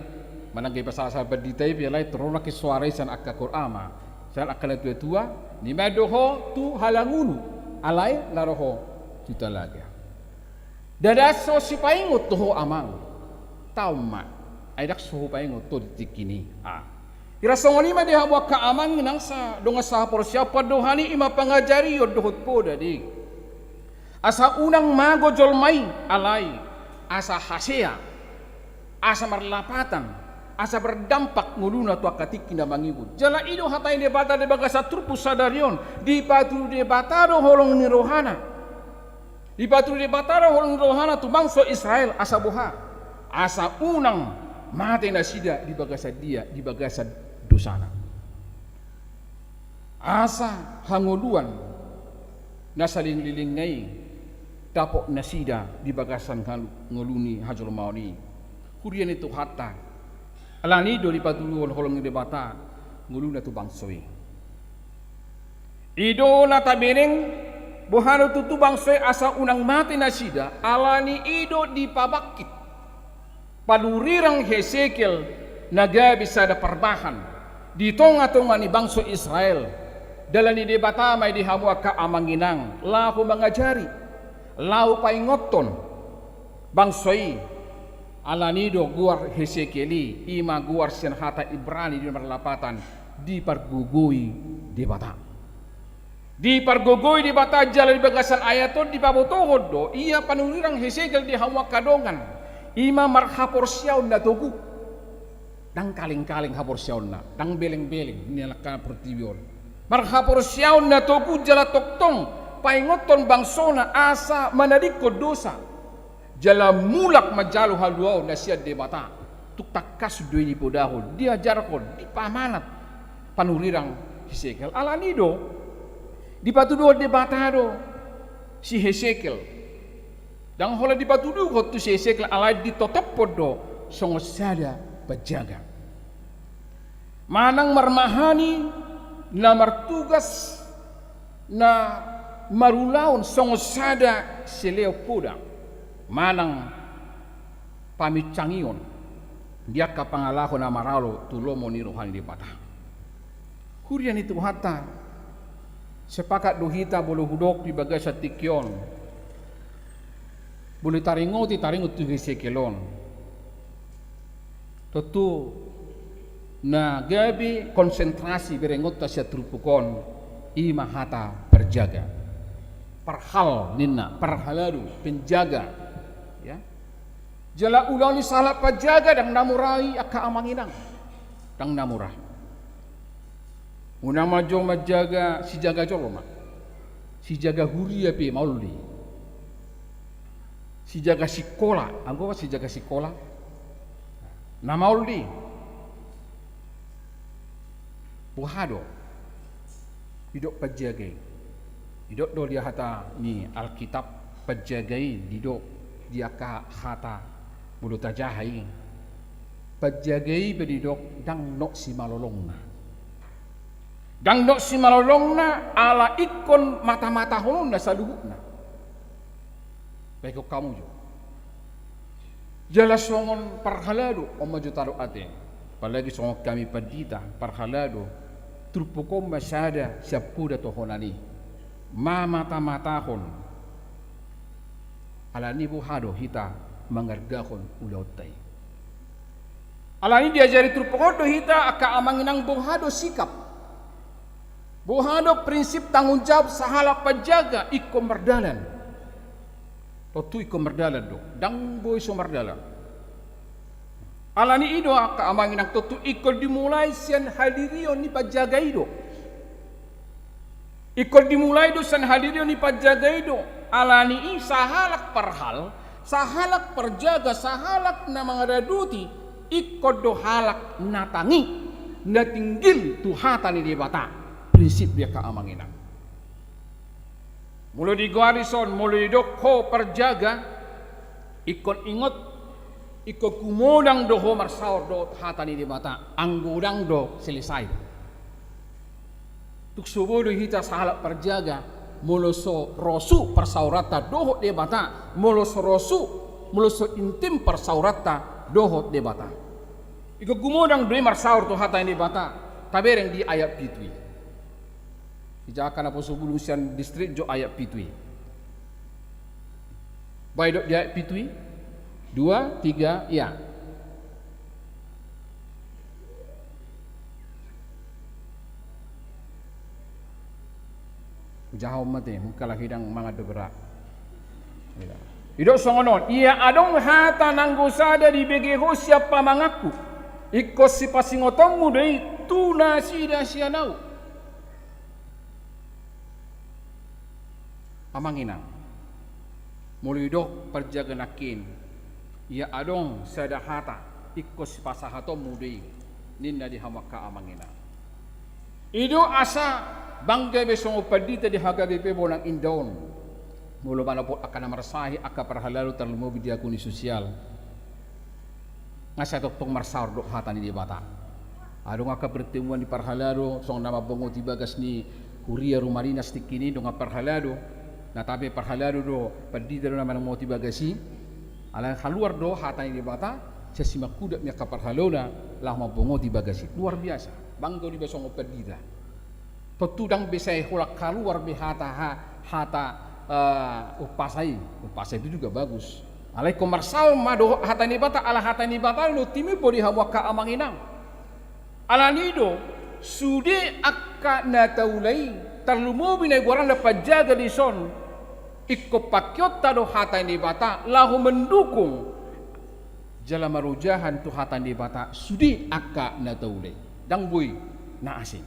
mana ke pasal pedita ipi alai terona ke suara san akka Qur'ama san akka tua-tua di mana doho tu halangulu alai la roho tu talaga dada so si paingot doho amang tauma aidak so paingot to ditikini Irasong lima dia buat keaman nang sa donga sa siapa dohani ima pangajari yod dohot poda di asa unang mago jolmai alai asa hasea asa marlapatan asa berdampak nguluna tu akatik kinda mangibut jala ido hatain de bata de bagasa turpu sadarion di patu de bataro holong ni rohana di patu de bataro holong rohana tu bangsa Israel asa boha asa unang mate nasida di bagasa dia di bagasa dosana asa hanguluan nasaling lilingai dapok nasida di bagasan ngeluni hajul mauni kurian itu hatta alani do di patulun holong de bata nguluna tu bangsoi ido na tabereng bohano tutu bangsoi asa unang mati nasida alani ido di pabakit palurirang Hesekiel naga bisa ada perbahan di tonga-tonga ni bangsa Israel dalam di debata mai di hamu ka amanginang lahu mangajari lahu paingoton bangsoi alanido guar Hesekeli ima guar senhata Ibrani di perlapatan dipergugui di bata. Dipergugui di bata jalan di bagasan ayaton di babotohod do ia panulirang Hesekel di hawa kadongan ima marhapor siaun na tugu dang kaling-kaling hapor siaun na dang beleng-beleng nilaka pertibion marhapor siaun na tugu jala toktong paingoton bangsona asa manadiko dosa jala mulak majalu haluau na siya di bata tuk takas doi di podahol diajarkon di pamanat panurirang Hesekel alanido di patudo de batado si Hesekel dang hola di patudo ko tu si Hesekel alai di totop podo songo sada pajaga manang marmahani na martugas na marulaon songo sada seleo poda manang pamicangion dia ka pangalahon na maralo tulomo ni rohani di bata hurian itu hata sepakat dohita bolu hudok di bagai satikyon boleh taringot tu Hesekelon tentu na gabi konsentrasi berengot ta sia trupukon ima hata perjaga parhal ninna parhaladu penjaga ya jala ulani salah pajaga dang namurai aka amanginang dang namurah una majo majaga si jaga joloma si jaga huria pe mauli si jaga sikola anggo si jaga sikola na mauli buhado hidok pajagai hidok do dia hata ni alkitab pajagai hidok dia ka hata bulu tajahai pajagai bedidok dang nok si malolongna dang dok si malolongna ala ikon mata-mata holona saluhukna baik kamu jo jala songon parhalado oma jutaro ate apalagi songon kami padita parhalado trupukom masada siapuda tohonani ma mata-mata hon ala ni buhado hita mangargahon ulautai ala ni diajari trupukodo hita aka amanginang buhado sikap buhado prinsip tanggung jawab sahala pajaga iko merdalan. Totu iko merdalan do. Dang boy so merdalan. Alani ido ka amangin ang totu iko dimulai sian hadirion ni pajaga ido. Iko dimulai do sian hadirion ni pajaga ido. Alani i sahalak parhal, sahalak perjaga, sahalak na mga raduti iko do halak natangi natinggil tuhata ni di bata. Prinsip dia keamanginan. Mulu di garison, mulu di dokho perjaga, ikon ingot, ikon kumodang do homar saur do hatani di mata, anggudang do selesai. Tuk subuh hita sahalak perjaga, mulu so rosu persaurata dohot di mata, mulu so rosu, mulu so intim persaurata dohot di mata. Ikon kumodang do mar saur do hatani di mata, tabereng di ayat pitwi. Ijakan apa sebelum sian distrik jo ayat pitui. Baik dok di ayat pitui. 2, 3, ya. Jauh mati, mukalah hidang mangat bergerak. Idok songonon, ia adong hata nanggusada di begeho siapa mangaku. Ikut si pasingotongmu dari tuna sida sianau. Amanginang muli dok perjaga nakin ia adong sadahata ikos pasahato mudi ninda di hamaka amanginang ido asa bangga besong padita di haga BP bolang indon mulu manapot akan marasahi aka parhalalu terlalu bidia kuni sosial ngasa tong marsaur dok hata ni di bata adong aka pertemuan di parhalalu song nama bongo tibagas ni kuria rumarina stikini dong parhalalu na tabe parhalado do padida do naman mo tibagasi ala haluar do hatay di bata sa simakuda mi kaparhalona lah mabongo tibagasi luar biasa banggo di besong padida tutudang besay hulak kaluar bi hata upasay itu juga bagus Alai komersal mado hatani bata ala hatani bata no timi podi hawa ka amanginang. Ala nido sude akka na taulai terlumo binay guarang na pajaga di son ikko pakyot tado hatani bata lahu mendukung jala marujahan tu hatani bata sudi akka na taulai dang boy na asin.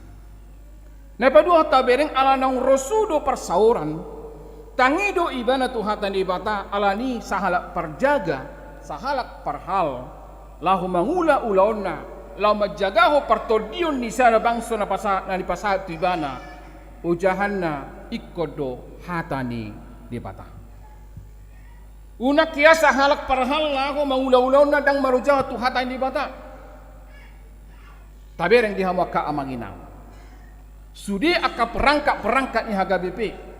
Na padua tabereng ala nang rosudo persauran tangido ibana tuhatan di bata alani sahalak perjaga sahalak perhal lahu mangula ulaonna lau majagaho partodion ni sana bangso na pasa tu ibana ujahanna ikodo hatani di bata una kia sahalak perhal lahu mangula ulaonna dang marujaho tuhatan di bata tabereng di hamaka amanginang sudi akka perangkat ni haga BP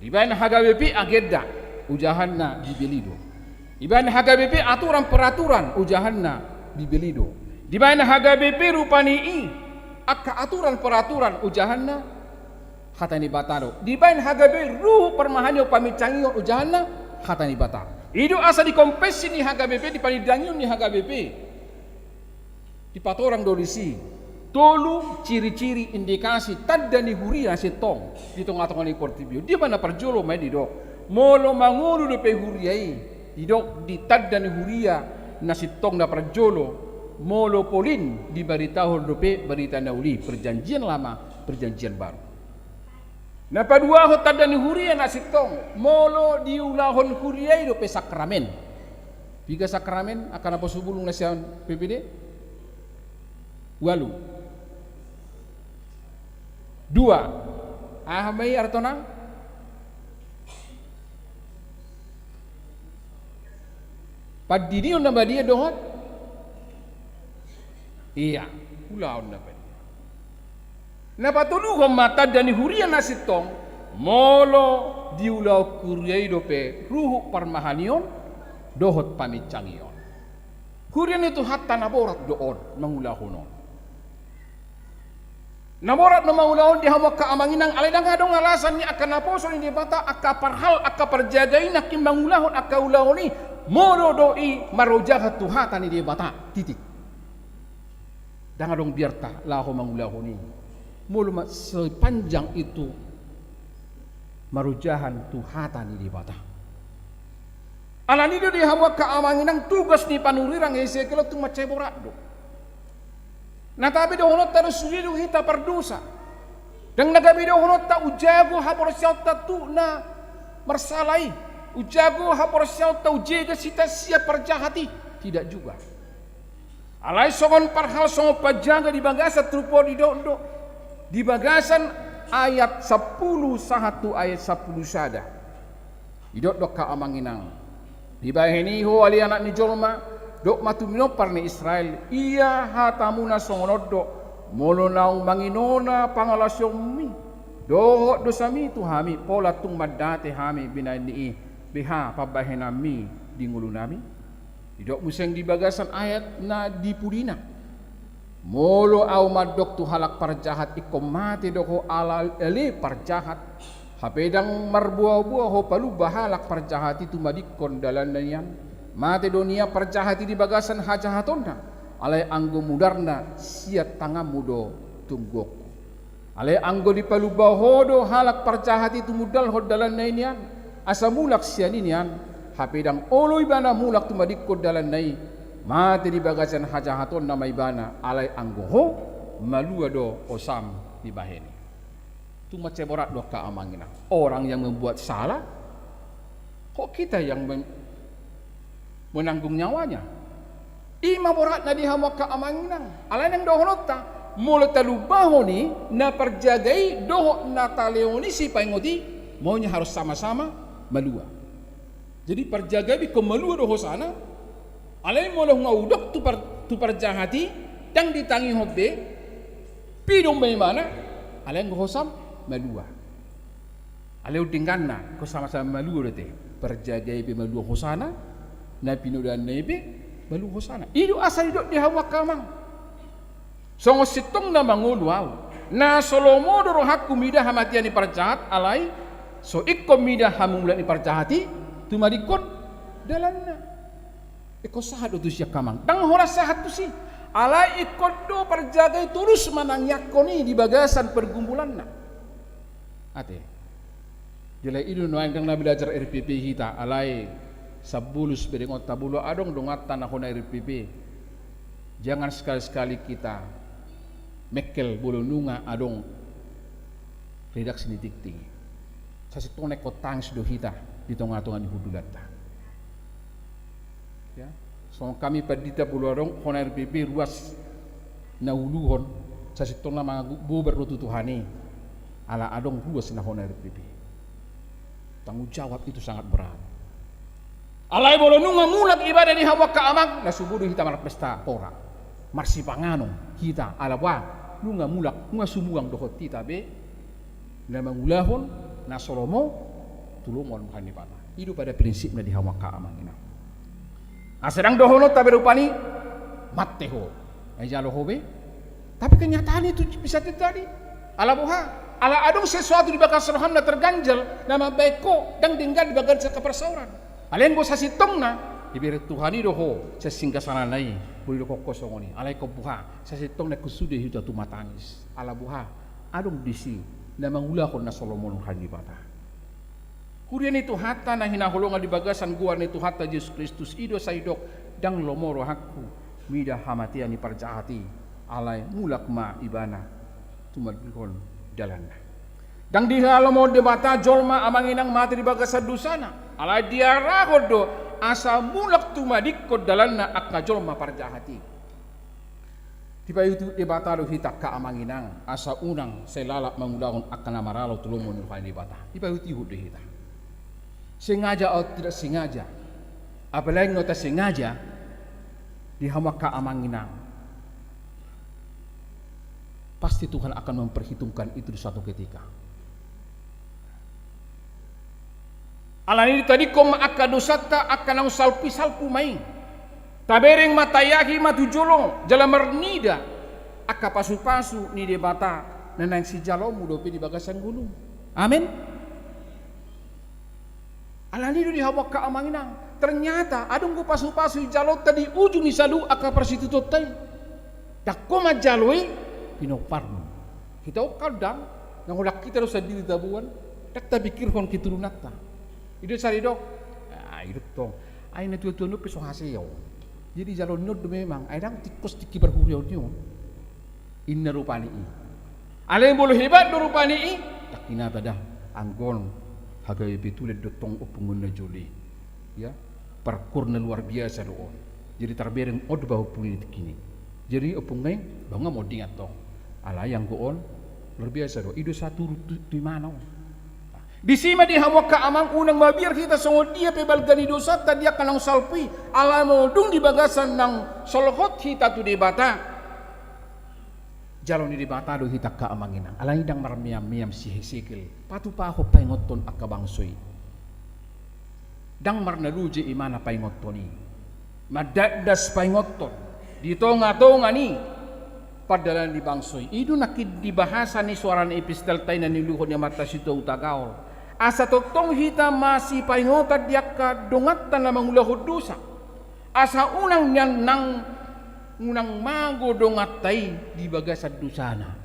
Iban HGBP agenda ujahanna dibelido. Iban HGBP aturan peraturan ujahanna dibelido. Iban HGBP rupani akka aturan peraturan ujahanna hatani bataro. Iban HGBP ruh permahanyo pamicangio ujahanna hatani bataro. Itu asa dikompesi ni HGBP dipanidangion ni HGBP. Di patorang dolisi. Tolu ciri-ciri indikasi tanda ni huria si tong di tong-tong ni portibio di mana perjolo mai di do molo mangulu do pe huriai di do di tanda ni huria na si tong na perjolo molo polin di beritahu do pe berita nauli perjanjian lama perjanjian baru na padua ho tanda ni huria na si tong molo di ulahon huriai do pe sakramen biga sakramen akan apa subulung na sian PPD walu dua ahamai artonang padinion na badia dohot iya ulaon na pa napatulu ko mata dani huria nasitong molo diulaw kuryay dope ruhu parmahanion dohot pamicangyon hurian itu hatta naborat doon mangulahonon namorat na maulahon di hawak kaamanginang alay na nga dong alasan ni akan naposo ni bata aka parhal aka perjagain na kimangulahon aka ulahon ni moro doi marojahat tuhatan ni bata titik danga dong biarta laho mangulahon ni mulu sepanjang itu marujahan tuhatan ni bata alani do di hawak kaamanginang tugas ni panurirang Ezekiel tu maceborat do. Na tapi dohonot ta sulido hita perdosa. Dan nagabi dohonot ta ujago haporsyal ta tu na mersalai. Ujago haporsyal ta ujega sita siap perjahati. Tidak juga. Alai songon parhal songon pajaga di bagasan trupo di do. Di bagasan ayat 10 sahatu ayat 10 sada. Idok dok ka amanginang. Di baheni ho ali anak ni jolma dok matumino parni Israel iya hatamuna songonodo molo naung manginona pangalasyong mi dohot dosami tu hami pola tung madate hami binani biha pabahena mi di ngulu nami idok museng di bagasan ayat na dipudina molo au madok tu halak parjahat ikom mati doko ala ele parjahat hapedang marbuah-buah ho palu bahalak parjahat itu madikon dalan nanian mate dunia perjahati di bagasan hajahatonna alai anggo mudarna siat tangam mudo tunggok alai anggo di palu bahodo halak perjahati tu mudal hodalan nainian asa mulak sianinian hapedang oloi bana mulak tu madikko dalan nai mate di bagasan hajahatonna maibana alai anggo ho malua do osam di baheni tu maceborat do ka amangina orang yang membuat salah kok kita yang menanggung nyawanya. Ima borat na di hamak kaamanginang. Alay nang dohonot ta. Mula talubaho ni na perjagai dohot na taleoni si paingoti. Maunya harus sama-sama malua. Jadi perjagai bi kemalua doho sana. Alay mula ngaudok tu perjahati. Dang ditangi hobde. Pidong may mana. Alay ngosam malua. Alay udingkan na. Ko sama-sama malua dete. Perjagai bi malua hosana. Na pinudan nebe balu hosana idu asal idok di hawa kamang songo sitong na manguluaw na solomo doro hakku midah hamatian ni parjahat alai so ikko midah hamumulan ni parjahati tumadikon dalanna. Iko sahat itu siya kamang. Dang horas sahat tu si. Alay ikot do perjagai tulus manangyak ko ni di bagasan pergumpulan na. Ate. Jala idu noang kang na belajar RPP kita alay sabulus beringot tabulo adong dongatan ako na RPP. Jangan sekali-sekali kita mekel bulu nunga adong redaksi ni tikting. Sa sitong nekotang sudo hita di tonga-tonga ni hudulata. Ya, so kami padita bulu adong kona RPP ruas na uluhon sa sitong na mga buber tutuhani ala adong ruas na kona RPP. Tanggung jawab itu sangat berat. Alay bolo nunga mulat ibadah di hawak kaamang na subudo hita marak pesta pora. Marsi pangano kita alawa nunga mulak nunga sumuang dohot tita be na mangulahon na solomo tulungon bukan di pana. Itu pada prinsip na di hawak kaamang ina. Aserang dohono tabe rupani matteho. Ay jalo hobe. Tapi kenyataan itu bisa terjadi. Alabuha ala adong sesuatu di bakal serohan na terganjal nama baiko dan tinggal di bakal kepersauran. Alen bo sa sitong na ibere Tuhani doho sa singgasana nai buli ko kosong ni alay ko buha sa sitong na kusude hita tumatanis ala buha adong disi na mangula ko na Solomon kanibata. Kurian itu hata na hinahulungan di bagasan guar ni hata Yesus Kristus ido sa idok dang lomoro hakku mida hamatia ni parjahati alay mulak ma ibana tumadbihon dalanna. Dang dihalomo debata jolma amanginang mati di bagasan dusana alay diarahod do asa mulak tumadikod dalanna ak jolma parjahati. Tiba itu debata do hitak ka amanginang asa unang selala mangulahon akan amaralo tulungon ni debata. Tiba itu hud hita. Sengaja atau tidak sengaja, apalagi nota sengaja di hama ka amanginang. Pasti Tuhan akan memperhitungkan itu di suatu ketika. Alani tadi kom akadosata akan ang salpi-salpu main. Tabereng matayahi matujolong jala mernida aka pasu-pasu ni debata nanang si jalomu dope di bagasan gunung. Amin. Alani di hawak ka amanginang. Ternyata adong ko pasu-pasu jalo tadi ujung ni salu aka persitutotay. Dakko majaloi pinoparno. Kita kadang nangulak kita sa diri tabuan dak tabikirhon kiturunata. Itu sari dok. Itu tong. Ay na tuwa-tuwa no peso haseyo. Jadi jalo nod memang ay dang tikos tiki berhuriyaw niyo. Inna rupani i. Alay bolo hebat do rupani i. Tak kinata dah anggon hagay betulet dotong upungun na joli. Ya, parkurna luar biasa doon. Jadi terbereng od bahu punit kini. Jadi upungay banga mo dingat tong. Alayang goon luar biasa do. Ido satu di mana? Di sima di hawak ka amang unang mabir kita sungod dia pebalgani dosa tadia kanang salpi alamo dung di bagasan ng solhot hita tu di bata. Jalon di bata do hita ka amanginang. Alay dang marmiam-miam si Hesekiel. Patu pa ako paingoton akabangsoy. Dang marnaluji imana paingotoni. Madadas paingoton. Dito nga ni padalan di bangsoy. Ido nakid di bahasa ni suara ni epistel tay na niluhod niya mata sito utagaol. Asa totong hita masih paingotan diak ka dongatan na mangulahod dosa. Asa unang niyan nang unang mago dongatay di bagasan dusana.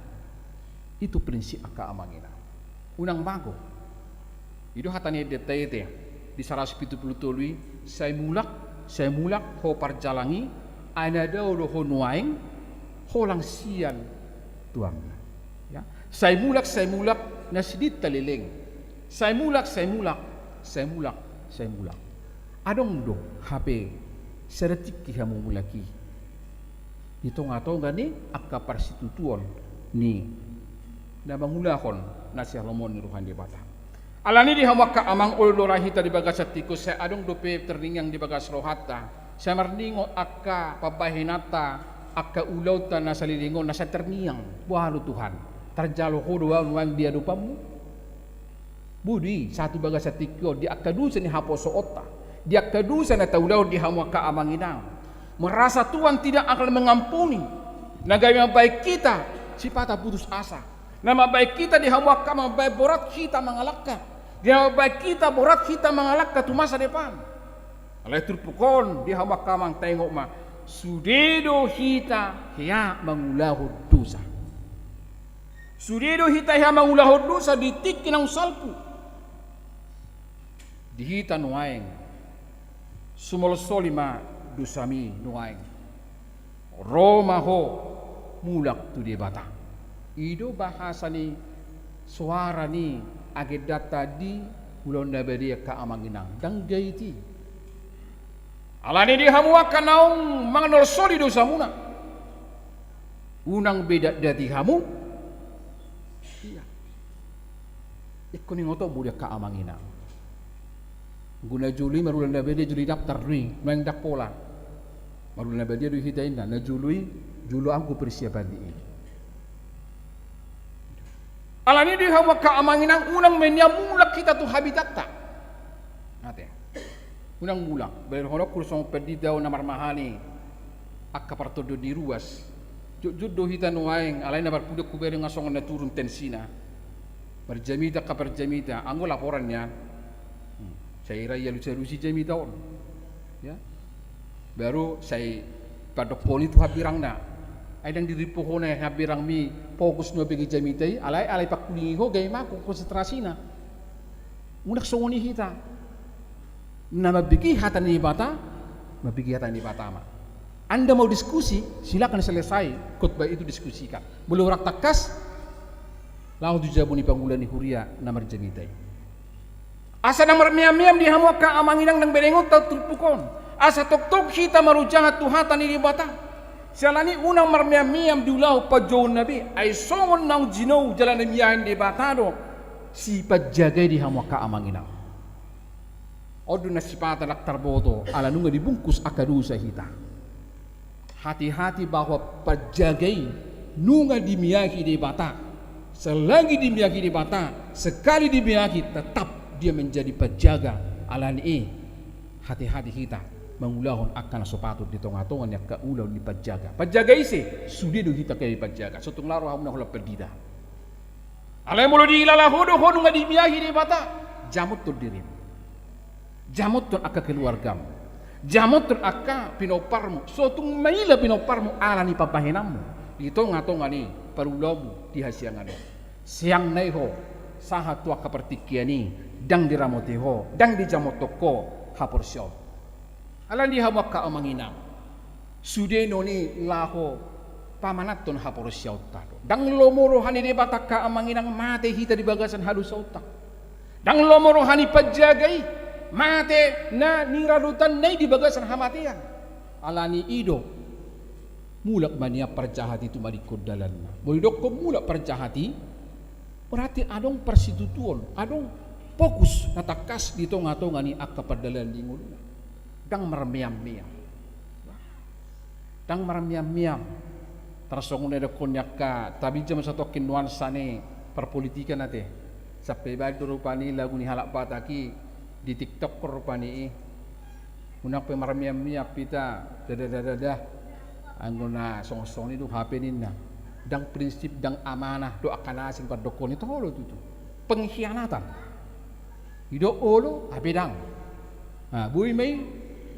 Itu prinsip aka amangina. Unang mago. Itu hatanya detete di 170 saya mulak ho parjalangi ana daw do ho nuaing ho lang sian tuang. Ya. Saya mulak na sidit talileng. Saya mulak. Adong do HP seretik kihamu mulaki. Ito nga ni akka parsitutuon ni na mangulahon na si Solomon ni Ruhan di bata. Alani di hawak ka amang ulorahita di bagas at tikus sa adong dope terningang di bagas rohata. Sa marningo akka pabahinata akka ulauta na sa lilingon na sa terniang buhalo Tuhan. Tarjalo ko doon wang dia dupamu. Budi satu bagas at tikus di akka dusa ni haposo ota. Di akka dusa na taulaw di hawak ka amanginang. Merasa Tuhan tidak akan mengampuni. Nagawin baik kita sipata putus asa. Nama baik kita dihawak nama baik borat kita mengalakkan. Nama baik kita borat kita mengalakkan tu masa depan. Alay turpukon di hama kamang tengok ma sudedo hita hiya mangulahod dosa. Sudedo hita hiya mangulahod dosa ditik kinang salpu. Dihita nuaeng sumolsolima dosami nuaeng. Roma ho mulak tu di bata. Ido bahasa ni suara ni agedata di ulon nabedia ka amanginang dang gaiti. Alani di hamu akan naung manganol soli dosa muna. Unang beda dati hamu. Iya. Ikuni ngoto budia ka amanginang. Guna juli marulan nabedia juli daftar ni main dak pola. Marulan nabedia du hitain na juli julu aku persiapan di ini. Alani di hamu ka amanginang unang menyamulak kita tu habitat tak. Nate. Unang mulak, berhorok kursong perdidaw na marmahani akka partodo di ruas. Juddo hita nuaeng alay na barpudok kuberi ngasong na turun tensina. Berjamita ka berjamita, anggo laporan niya. Saya raya lusi jamita on. Ya. Baru saya padok poli tu habirang na. Ay dang diripuho na habirang mi fokus no bagi jamita alay pakulingi ho gay ma konsentrasi na. Unak songoni hita. Na mabigi hatan ni bata, mabigi hatan ni bata ma. Anda mau diskusi, silakan selesai khutbah itu diskusikan. Belum rak takas, lau dijabuni panggulan ni huria namar jamitai. Asa namar miam-miam di hamu ka amanginang nang berengot tau tulpukon. Asa tok-tok hita marujangat tu hatan ni bata. Sialani unang marmiam-miam diulau pajoun nabi, ay songon nang jinou jalan miyahin di bata do, si pajagai di hamu ka amanginang. Odo na sipata laktar boto ala nunga dibungkus akadusa hita. Hati-hati bahwa penjagai nunga dimiyaki di bata. Selagi dimiyaki di bata, sekali dimiyaki tetap dia menjadi penjaga ala ni. Hati-hati hita mengulahon akan sepatut di tonga-tongan yang keulah di penjaga. Penjaga isi sudah do hita kaya penjaga. Sotung laro hamna hula perdida. Ala mulu di ilala hodo nunga dimiyaki di bata. Jamut tu diri. Jamot tun akka keluargamu, jamot tun akka pinoparmu, sotung maila pinoparmu ala ni papahinammu. Ito nga ni parulomu di hasiangan. Siang nay ho, saha tu akka pertikiani, dang diramote ho, dang di jamotoko hapor siyaw. Alan di hamak ka amanginam, sudeno ni laho pamanat tun hapor siyaw tado. Dang lomoro hani di batak ka amanginang mate hita di bagasan halus sa utak. Dang lomoro hani pajagai. Mate na niralutan na di bagasan hamatian. Alani ido mulak mania perjahati itu marikod dalan. Bolidok ko mulak perjahati berarti adong persitutuon, adong fokus natakas dito nga ni akka perdalan di nguluna. Dang maramiam-miam. Dang maramiam-miam. Tersongon ada konyak ka tabi jam satu nuansa ne perpolitikan nate. Sampai baik rupani lagu ni halak pataki di TikTok korupani unak pe maramiam-miap pita dadah anggona song-song itu HP ninna dang prinsip dang amanah do akan asing padokon itu holo tutu pengkhianatan ido olo HP dang bui mei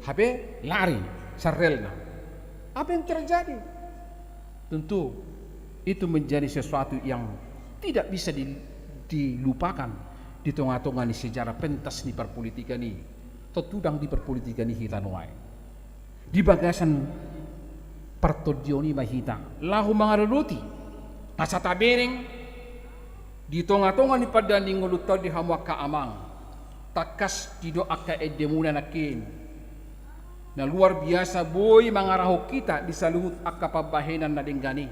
HP lari sarrelna apa yang terjadi tentu itu menjadi sesuatu yang tidak bisa dilupakan di tengah-tengah ni sejarah pentas ni perpolitikan ni tetudang di perpolitikan ni hita nuai di bagasan pertodioni mahita lahu mangaruti nasata bereng di tengah-tengah ni pada ni ngulutau di hamwa ka amang takas tido akka edemuna nakin na luar biasa boy mangaraho kita di saluhut akka pabahenan na denggani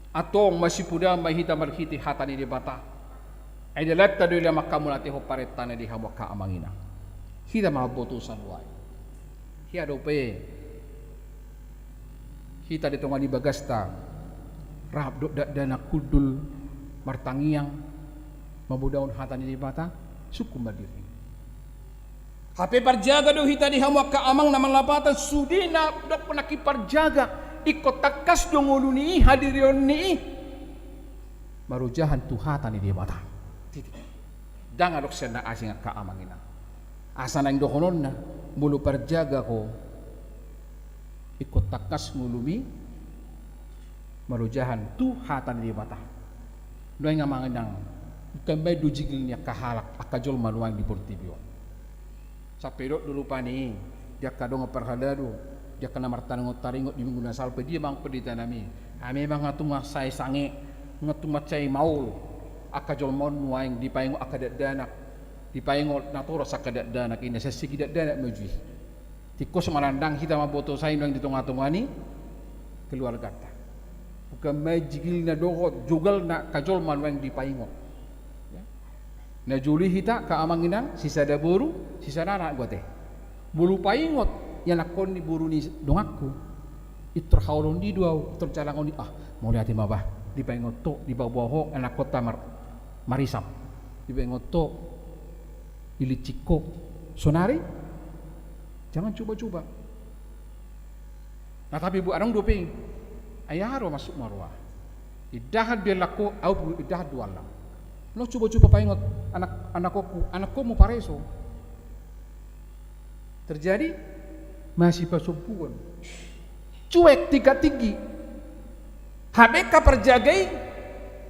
atong masih puda mahita marhiti hatani di bata ay dalat tado ila makamulati ho paretana di hawa ka amangina. Hita mahabotusan wai. Hiya dope. Hita dito nga ni bagasta. Rahab do dana kudul martangiang mabudaon hata ni bata suku madiri. Hape parjaga do hita di hawa ka amang na malapatan sudina dok penaki parjaga ikot takas do ngulu ni hadirion ni. Marujahan tuhatan ni bata. Dang adok senda asing ka amangina. Asa nang dohonon na mulu perjaga ko ikut takas ngulumi marujahan tu hatan di mata doy nga manginang kambay do jigil niya kahalak akajol manuang di portibio sa pedot dulu pani dia kadong perhalado dia kena martanong taringot di minggu salpe dia mang pedita nami ame bang ngatung say sange ngatung macay maul akajol mon nuang di paingo akadadanak di paingo naturo sa kadadanak ini sa sigidadanak majuih tikos malandang kita maboto sa inang ditong-atongani keluarga ta bukan may jigil na dohot jugal na kajol manuang di paingo na juli hita kaamanginan sisa da buru sisa nana gote bulu paingot yan akon ni buru ni dongakku itrahawlon di duaw tercalangon di mau lihat mabah di paingot to di bawah anak kota marisam di paingot to iliciko sonari jangan coba-coba nah tapi bu arang doping ayaro masuk marwah idahat dia laku au idahat duala lo coba-coba paingot anakku mau pareso terjadi masih pasumpuan cuek tiga tinggi HBK perjagai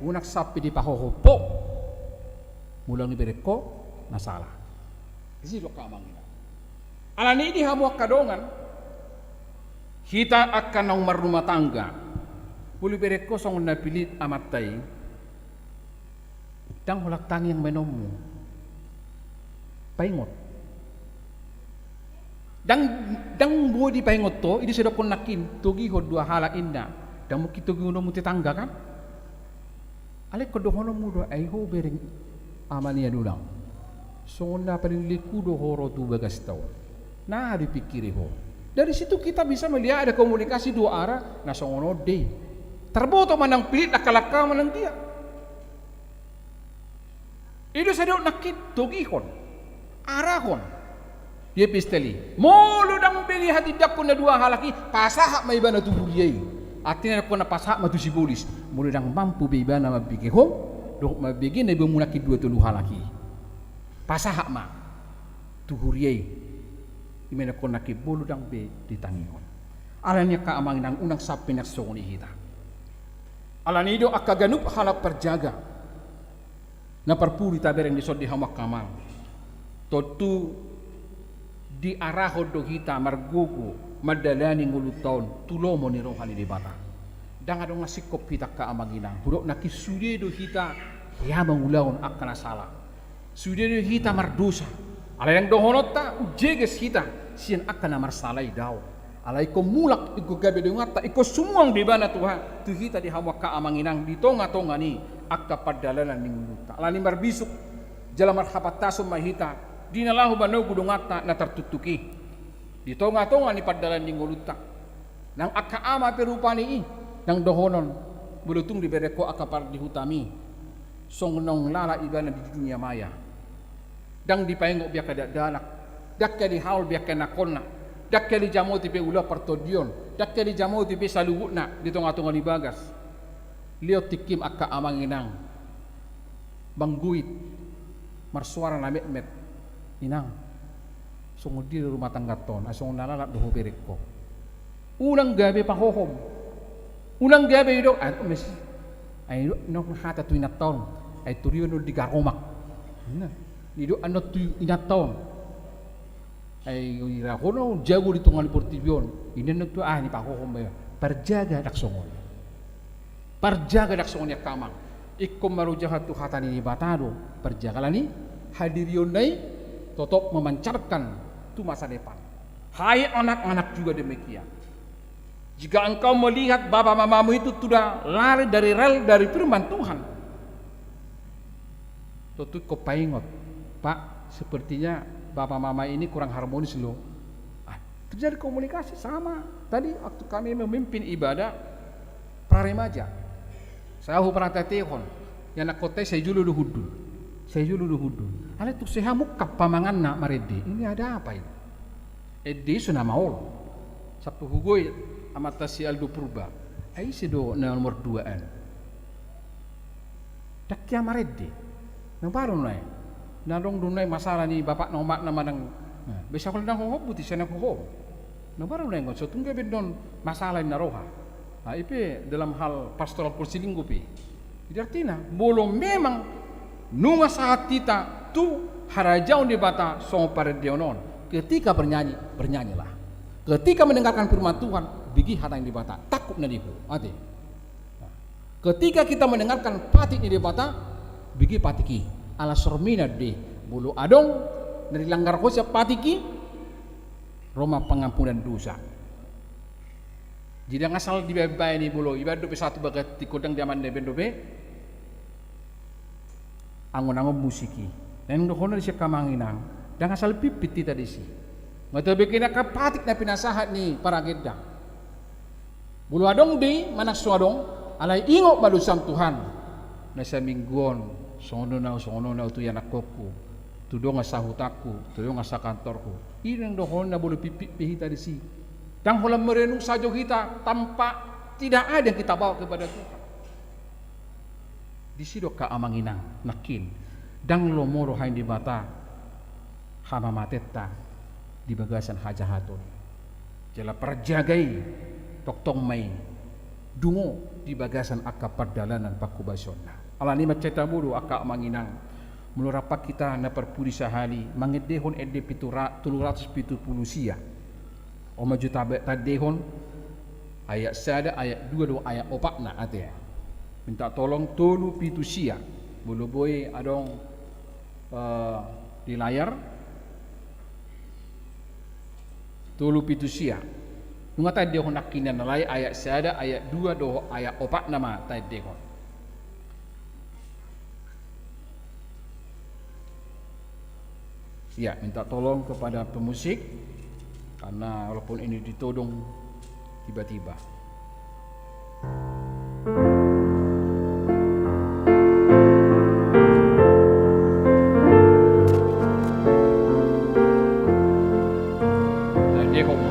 unak sapi di pahohopo mulang ni bereko masalah isi lo kamangin alani di hamuak kadongan kita akan nomor rumah tangga boleh bereko song napilit amatai dang hulak tangi yang menomu paingot dang buo di paingot to ini sudah kon nakin tugi ho dua hala inna dang mo kito guno mo tetangga kan ale ko do hono mudo ay ho bereng amania dulang so na paliliku do horo tu bagas tao nah dipikiri ho dari situ kita bisa melihat ada komunikasi dua arah na songono de terboto manang pilit nakalaka manang dia itu sadok nakit tugihon arahon dia pisteli mulu dang beli hati dakun na dua halaki pasahak may iba na tubuliyay atin na ko na pasahak matu si polis mulu dang mampu iba na mabigi ho dok mabigi na iba muna ki dua tulu halaki pasahak ma tuhuriyay imena ko na ki bulu dang be ditangihon alanya kaamang nang unang sapi na soni hita alanido akaganup halap perjaga na parpuri tabereng di sod di hamak kamal totu di araho do hita margugu madalani ngulutaon tulomo ni rohani di bata dang adong nasikop hita kaamanginang hurok nakisude do hita ya mangulaon akana sala sude do hita mardosa alayang dohonot ta ujeges hita sian akana marsalai daw alay ko mulak iku gabe do ngata iko sumuang di bana Tuhan tu hita di hamak kaamanginang di tonga-tonga ni akka padalalan ning luta alani marbisuk jala marhapataso mahita dinalahu banaw gudungata na tertutuki di tonga-tonga ni padalan ning luta nang akka ama perupani nang dohonon bulutung di bereko akka par dihutami song nong lala ibana di dunia maya dang dipaingo biak kada danak dakka di haul biak kana konna dakka di jamoti pe ula partodion dakka di jamoti pe saluhuna di tonga-tonga ni bagas liot tikim akka amanginang bangguit marsuara na met inang sungod di rumah tangga ton asong nalalak do bereko unang gabi pahohom unang gabi do mes ay no hata tu inaton ay turiyo no di garomak nido ano tu inaton ay irahono jago di tungal portibion ini no tu ni pahohom perjaga dak songol parjaga dak songonya kamang ikom marujahat tu hatani ni batado perjagalani hadirion nai totop memancarkan tu masa depan hai anak-anak juga demikian jika engkau melihat bapa mamamu itu sudah lari dari rel dari firman Tuhan tutu kau paingot pak sepertinya bapa mama ini kurang harmonis loh terjadi komunikasi sama tadi waktu kami memimpin ibadah praremaja saya pernah tetehon yang nak kote saya julu hudun ale tu saya mukap pamangan nak marede ini ada apa ini edi suna maul sabtu hugoi amata si Aldo Purba ai sedo na nomor 2an dakya marede na baru nai na dong dunai masalah ni bapak nomak nama nang Bisa kalau nang hohob buti sana hohob. Nah baru nengok so tunggu bedon masalah na roha. Ipe dalam hal pastoral porsilinggo pi. Jadi artinya belum memang nunga saat kita tu harajau di bata song paredionon. Ketika bernyanyilah. Ketika mendengarkan firman Tuhan, bigi hata yang di bata takut na diku. Ati. Ketika kita mendengarkan patik di bata, bigi patiki ala sormina de bulu adong dari langgar ko siya patiki Roma pengampunan dosa. Jadi ngasal di bebay ni bulu ibadah dobe satu bagat di kodang diaman de bendobe angon-angon musiki. Dan dohono siya kamanginang dan ngasal pipiti tadi si. Ngatabe kina kapatik na pinasahat ni para gedang. Bulu adong di manak suadong alay ingok malusang Tuhan na sa mingguon sono na tu yanak koku tudo nga sa hutaku tudo nga sa kantorku irang dohon na bulu pipi tadi si dang holam merenung sajo kita tanpa tidak ada yang kita bawa kepada Tuhan di sido ka amanginang nakin dang lomoro hain di bata hama matetta di bagasan hajahaton jala perjagai toktong mai dungo di bagasan akka perdalanan pakubasonna ala ni maceta bulu akka manginang menurapak kita na perpudi sahali mangedehon ede pitura 370 sia o maju tadehon ayat sada ayat 2 ayat 4 na ate minta tolong tolu pitu sia bulu boy adong di layar tolu pitu sia nunga tadehon nakinan nalay ayat sada ayat 2 do ayat 4 nama tadehon. Ya, minta tolong kepada pemusik karena walaupun ini ditodong tiba-tiba. Dan dia koma.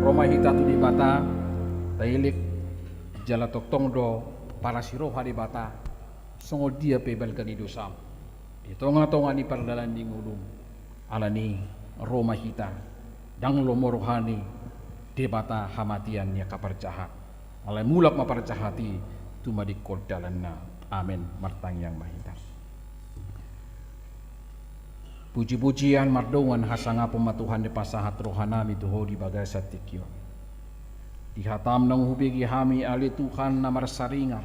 Roma hita tu di bata tailik jala tok tong do para siroha di bata songo dia pebal kan idosam di tonga-tonga ni pardalan di ngulum alani Roma hita dang lomorohani di bata hamatian ya kapercahat alai mulak mapercahati tuma di kodalanna amin martang yang mahita puji-pujian mardongan hasanga pematuhan di pasahat rohanami tuho di bagai satikyo dihatam nang hubigi hami ali Tuhan namar saringar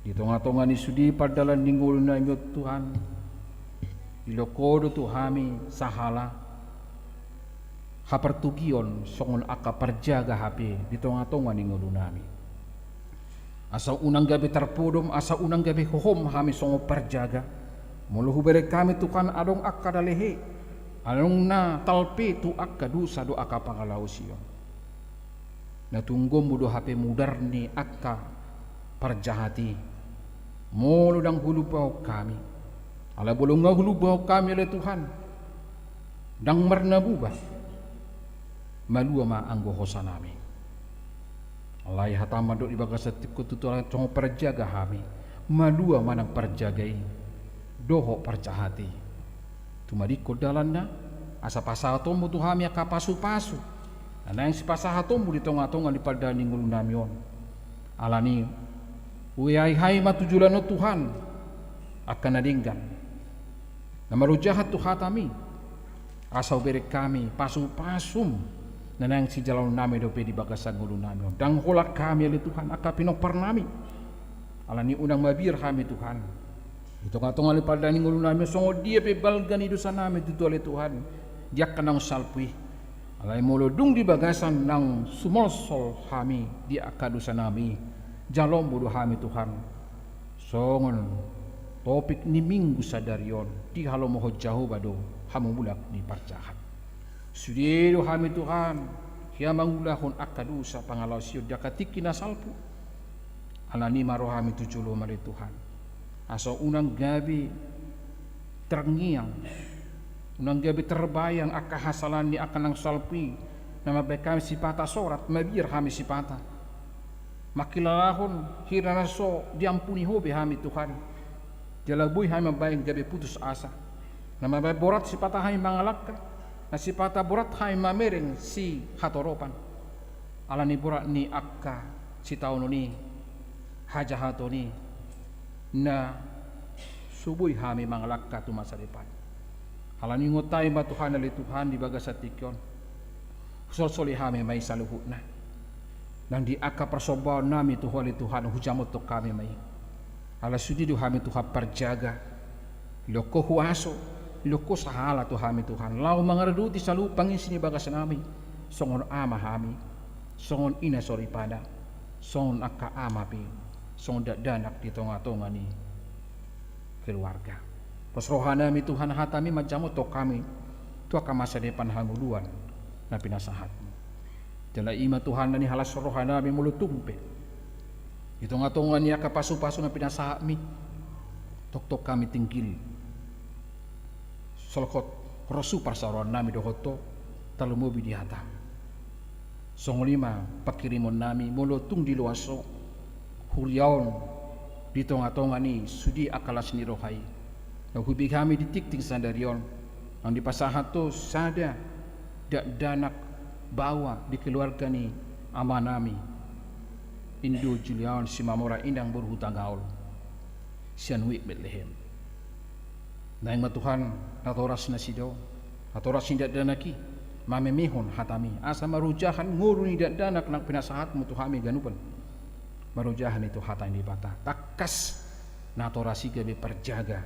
di tonga-tonga ni sudi padalan ninggul na imut Tuhan ilokodo tuhami sahala hapertugion songon aka perjaga hape di tonga-tonga ninggul nami asa unang gabi terpodom asa unang gabi hohom hami songo perjaga muluhu bere kami Tuhan adong akka dalehe adong na talpe tu akka dusa do akka pangalausion na tunggom mudo hape mudar ni akka perjahati mulu dang hulu bau kami ala bolong hulu bau kami oleh Tuhan dang merna bubah malua ma anggo hosanami alai hatama do ibaga setiko tutulan congo perjaga hami malua manang perjagai doho percahati tumadiko dalanna asa pasatombo tu hami aka pasu-pasu ana yang si pasahatombo di tonga-tonga di padani ngulu namion alani uyai hai matujulano Tuhan akan nadinggan namaru jahat tu hatami asau bere kami pasu-pasum nanang si jalan nami dope di bagasan ngulu namion dang holak kami oleh Tuhan aka pinopar nami alani unang mabir kami Tuhan itu katong ali padani ngulu nami songo dia pe balgan idusan nami tu oleh Tuhan dia kanang salpui alai molodung di bagasan nang sumolsol kami di akadusan nami jalom bodo kami Tuhan songon topik ni minggu sadarion di halo moho jauh bado hamu bulak di parcahat sudido kami Tuhan kia mangulahon akadusa pangalausiyo jakatiki na salpu alani maro kami tujulo mali Tuhan asal unang gabi terngiang unang gabi terbayang aka hasalan ni akan nang salpi nama baik kami sipata sorat mabir kami sipata makilalahon hirana so diampuni hobi kami Tuhan jalabui kami mabayang gabi putus asa nama baik borat sipata kami mangalaka na sipata borat kami mamereng si hatoropan alani borat ni akka si taon ni hajahato ni na subuh kami mangalakka tu masa depan halani ngutay ba Tuhan ali Tuhan di bagas atikyon sosoli kami may saluhut na dan di aka persobaw nami Tuhan ali Tuhan hujamot to kami may ala sudi do kami Tuhan perjaga loko huaso loko sahala to kami Tuhan lau mangareduti salu pangin sini bagas nami songon ama kami songon ina sori pada songon aka ama pi songon danak di tonga-tonga ni keluarga pas rohanami Tuhan hatami majamu to kami tu akan masa depan hanguluan na pinasahat jala ima Tuhan ni halas rohanami mulutumpe di tonga-tonga ni aka pasu-pasu na pinasahat mi tok-tok kami tinggil solkot rosu parsaron nami dohoto talumubi di hatam songolima pakirimon nami mulutung di luaso Hulyaon di tonga-tonga ni sudi akalas ni rohai. Nahubi kami di tikting sandarion. Ang di pasahat to sada danak bawa di keluarga ni ama nami. Indo Julian si mamora indang berhutang gaul. Sianwik Bethlehem. Naing matuhan natoras na sidaw. Natoras hindi danaki. Mamemehon hatami. Asa marujahan nguru ni danak ng pinasahat mo tuhami ganupan. Marujahan itu hatang di bata takas natorasi gabe perjaga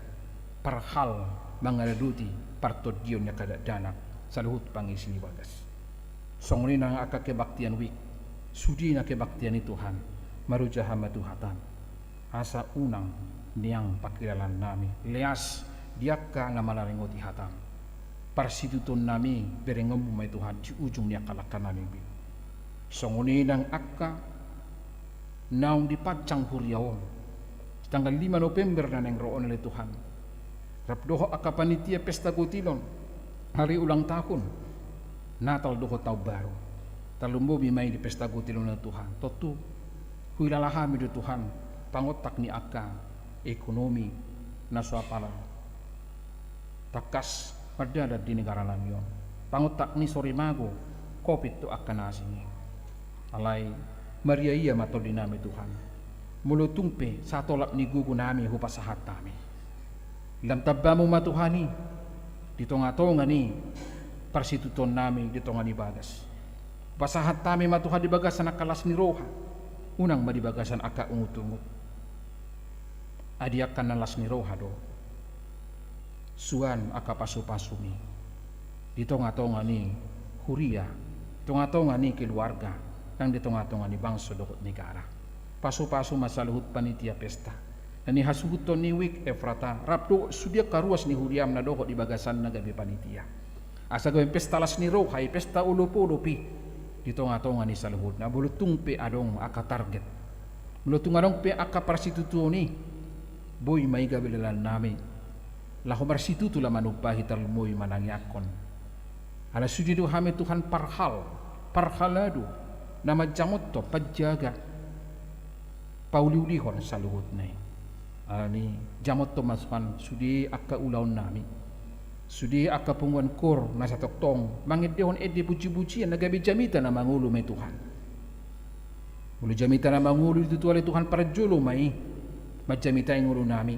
perhal mangareduti partodion nya kada danak saluhut pangisini bagas songni nang aka kebaktian wik sudi na kebaktian itu Tuhan marujahan matu hatan asa unang niang pakilalan nami leas diakka ngamalaringoti hatang parsitutun nami berengom mai Tuhan di ujung nia kalakkan nami songni nang akka naung dipacang huriawon tanggal 5 November na neng roon oleh Tuhan rapdoho aka panitia pesta kutilon hari ulang tahun Natal doho tau baru talumbo bimay di pesta kutilon na Tuhan totu huilalaha mi do Tuhan pangotak ni aka ekonomi nasuapala takas perdada di negara lamion pangotak ni sore mago covid tu akan asini alai Maria iya mato dinami Tuhan mulu tumpe satolak ni gugu nami hupasahat tami lam tabamu matuhani di tonga-tonga ni persituton nami di tonga ni bagas pasahat tami matuha di bagasan akalas ni roha unang ma di bagasan aka ungut-ungut adi akan nalas ni roha do suan aka pasu-pasumi di tonga-tonga ni huria tonga-tonga ni keluarga yang di tonga-tonga ni bangsa dokot negara pasu-pasu masaluhut panitia pesta dan ni hasuhuton ni wik Efrata rapdo sudia karuas ni huriam na dokot di bagasan na gabi panitia asa gawin pesta las ni roha pesta ulupi di tonga-tonga ni saluhut na bulutung pe adong aka target bulutung adong pe aka parsitutu ni boy may gabilalan nami lahu marsitu la manubahi talmoy manangyakon ala sudido hame Tuhan parhalado na madjamot to padjaga pauliulihon sa luhut na ani jamot to masman sudi akka ulaon nami sudi akka punguan kor na sa toktong mangidehon edi buci-bucian nagabi jamita na mangulo may Tuhan mulu jamita na mangulo dituali Tuhan parjulo may madjamita yung ulo nami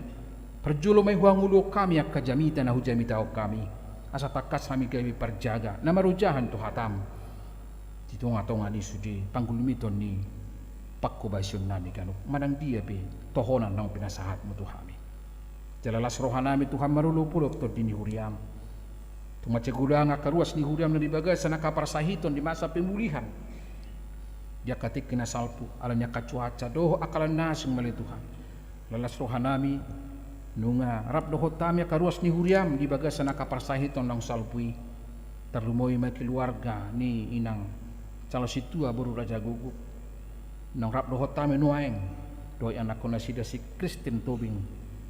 perjulo may huangulo kami akka jamita na hujamita o kami asa takas kami gabi perjaga na marujahan to hatam dito nga ni sudi panggulumiton ni pakkubasyon nami kanuk manang dia pe tohonan ng pinasahat mo to kami jalalas rohan nami Tuhan marulupulok to dini huriam tumatsegula nga karuas ni huriam na dibaga sa nakaparsahiton di masa pemulihan dia katik kinasalpu alanya kacuaca doho akalan nasing mali Tuhan lalas rohan nami nunga rap dohot tami karuas ni huriam di bagas sa nakaparsahiton ng salpui terlumoy may keluarga ni inang calo situa buru raja guguk nang rap dohot tami nuaeng doi anak ko na sida si Kristen Tobing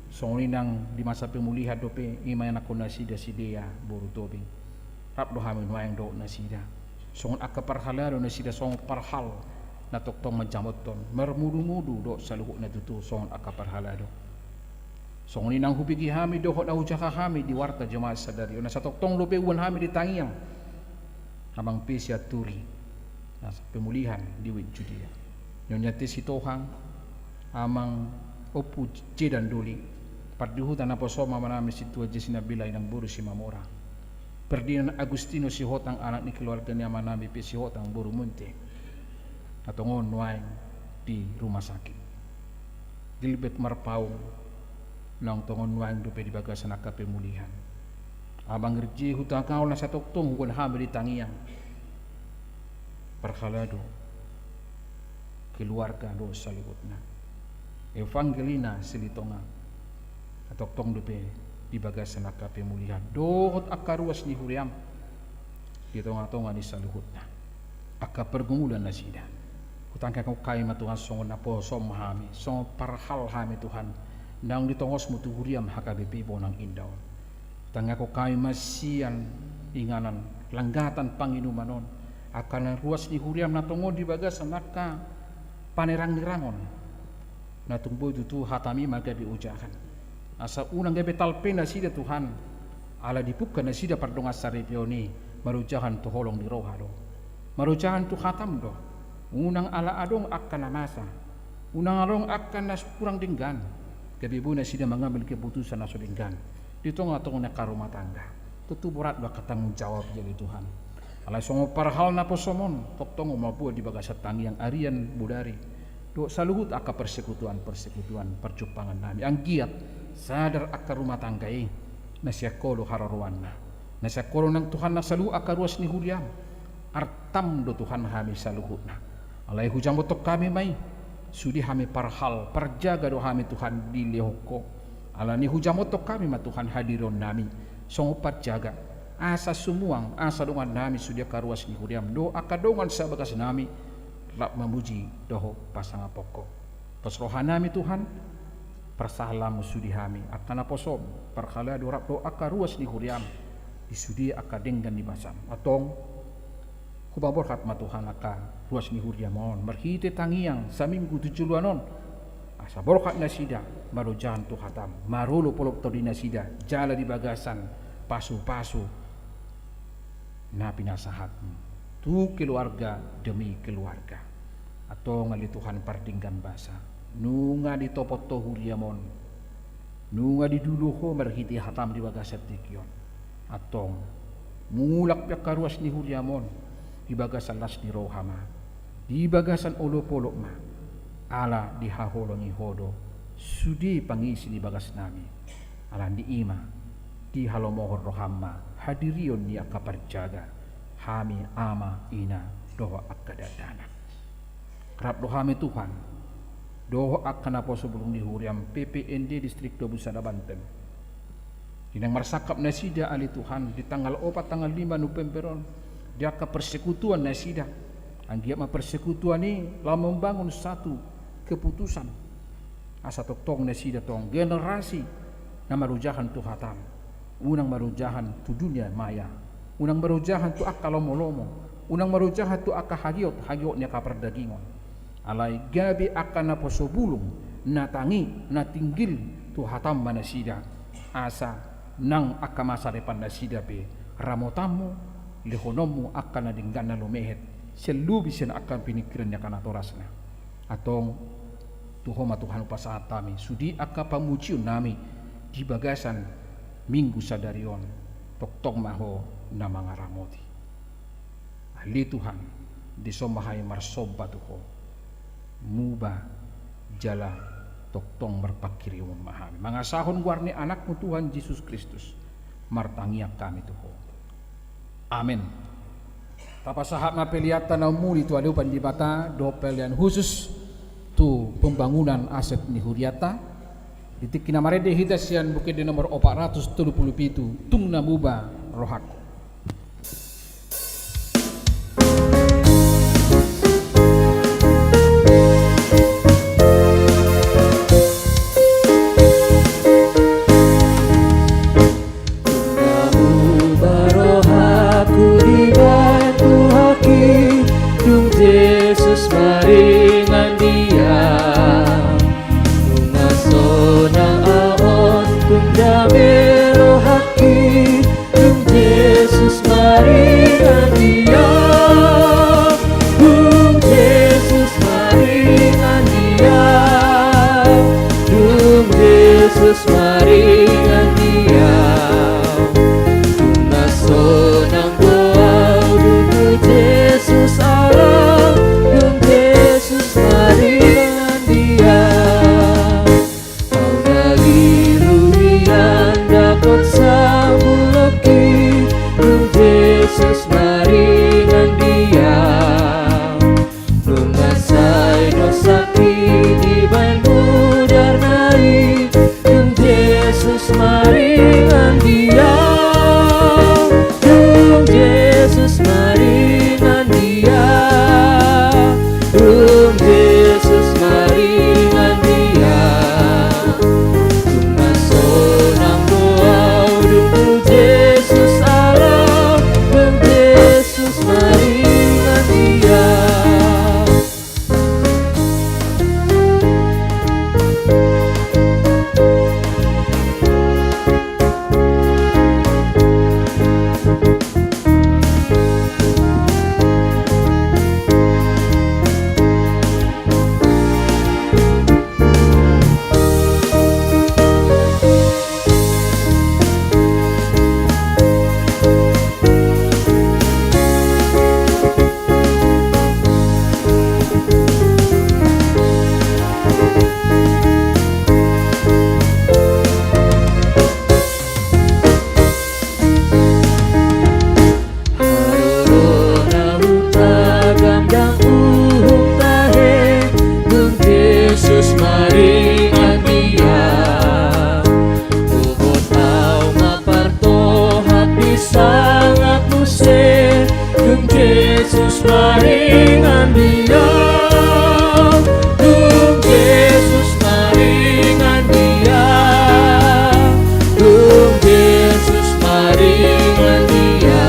song inang di masa pemulihan dope imay anak ko na sida si Dea buru Tobing rap dohami nuaeng do na sida song akaparhalado na sida song parhal na toktong majamoton mermudu-mudu do sa luhuk na tutu song akaparhalado song ni nang hubigi hami dohot na hujaka hami di warta jemaat sadari na sa toktong lupe uwan hami di tangiang habang pisya turi na sa pemulihan di wid Judea nyonyati si Tohang amang opu dan duli pardihutan na posoma manami si tua Jesina Bilay ng buru si Mamora perdinan Agustino si hotang anak ni keluarga niya manami pi si hotang buru munte atongon nuaing di rumah sakit Gilbert Marpaung nang tongon nuaing dope di bagasan aka pemulihan abang riji hutang kau na sa toktong hukun hami di tangiang perhalado keluarga do salibut na evangelina silitonga atoktong dope di bagasan aka pemulihan dohot akaruas ni huriam di tonga-tonga ni saluhut na aka pergumulan na sida hutang kau kai matuhan songon na po som hami song parhal hami Tuhan nang ditongos mo tuhuriam hakabipibo ng indaw tanga ko kami masian inganan langgatan panginumanon akan ruas ni huriam na tongo di bagas naka panerang-nirangon na tungboy tutu hatami magabi ujahan asa unang gabi talpe na sida Tuhan ala dipukan na sida pardongas saripioni marujahan tu holong di roha do marujahan tu hatam do unang ala adong akan namasa unang along akan nas kurang dinggan gabi na sida mengambil keputusan na sudinggan di tengah-tengah na rumah tangga tutu berat ba katanggung jawab jadi Tuhan alai songo parhal na posomon toktongo mapu di bagasat tangiang arian budari do saluhut aka persekutuan perjupangan nami ang giat sadar aka rumah tangga na siya kolo hararuan na siya kolo ng Tuhan na salu aka ruas ni huriam artam do Tuhan hami saluhut na alai hujang botok kami may sudi hami parhal perjaga do hami Tuhan di lehoko ala ni hujamotok kami ma Tuhan hadiron nami songo parjaga asa sumuang asa dongan nami sudi karuas ni huriam do akadongan sa bagas nami lap memuji doho pasanga pokok pasrohan nami Tuhan persalamu sudi hami akan aposom parhala do rap do akaruas ni huriam di sudi akadeng dan di basam atong Kubaborkat matuhan aka ruas ni huriamon marhite tangiang sa minggu 7 luanon asa borkat na sida marujahan tu hatam marulo polop to di nasida jala di bagasan pasu-pasu na pinasahat tu keluarga demi keluarga atau ngali Tuhan pardinggan basa nunga di topot to huriamon nunga di duluho marhite hatam di bagasan tikyon atong mulak pyak karuas ni huriamon di bagasan las di rohama di bagasan olo-polo ma ala di haholongi hodo sudi pangisi di bagas nami ala di ima di halomohor rohama hadirion ni akaparjaga hami ama ina doho akadadana kerap dohami Tuhan doho akanapo sebelum dihuriam PPND distrik Dobusada Banten inang marsakap nasida ali Tuhan di tanggal 4 tanggal 5 Novemberon dia ke persekutuan nasida anggia ma persekutuan ni lah membangun satu keputusan asa tong nasida tong generasi na marujahan tu hatam unang marujahan tu dunia maya unang marujahan tu akalomolomo unang marujahan tu akahagiot nya kaperdagingon alai gabi akan na posobulung na tangi na tinggil tu hatam manasida asa nang akamasa depan nasida be ramotamu lehonomu akan adinggana lumehet selubi sen akan pinikirannya kana torasna atong tuhoma Tuhan upasaat kami sudi aka pamuciun nami di bagasan minggu sadarion tok maho nama ngaramoti ahli Tuhan disomahai marsoba tuho muba jala toktong merpakiri memahami mangasahon warni anakmu Tuhan Yesus Kristus martangiak kami tuho amin. Tapa sahab na peliatan na muli tu alupan di bata do pelian khusus tu pembangunan aset ni huriata ditik kinamarede hitasian bukit di nomor 437 tung namuba rohako.
Yesus maringan dia Lungasona aon tung dame rohaki Tung Yesus maringan dia Tung Yesus maringan dia Tung Yesus maringan dia Lungasona doa tung Yesus Allah Yesus maringan dia Lumasai dosaki di banmu darnai Yesus maringan dia Yesus maringan dia Yesus maringan dia Lumasonang doa Yesus Allah Yesus maringan dia Yesus maringan dia Yesus maringan dia Yesus maringan dia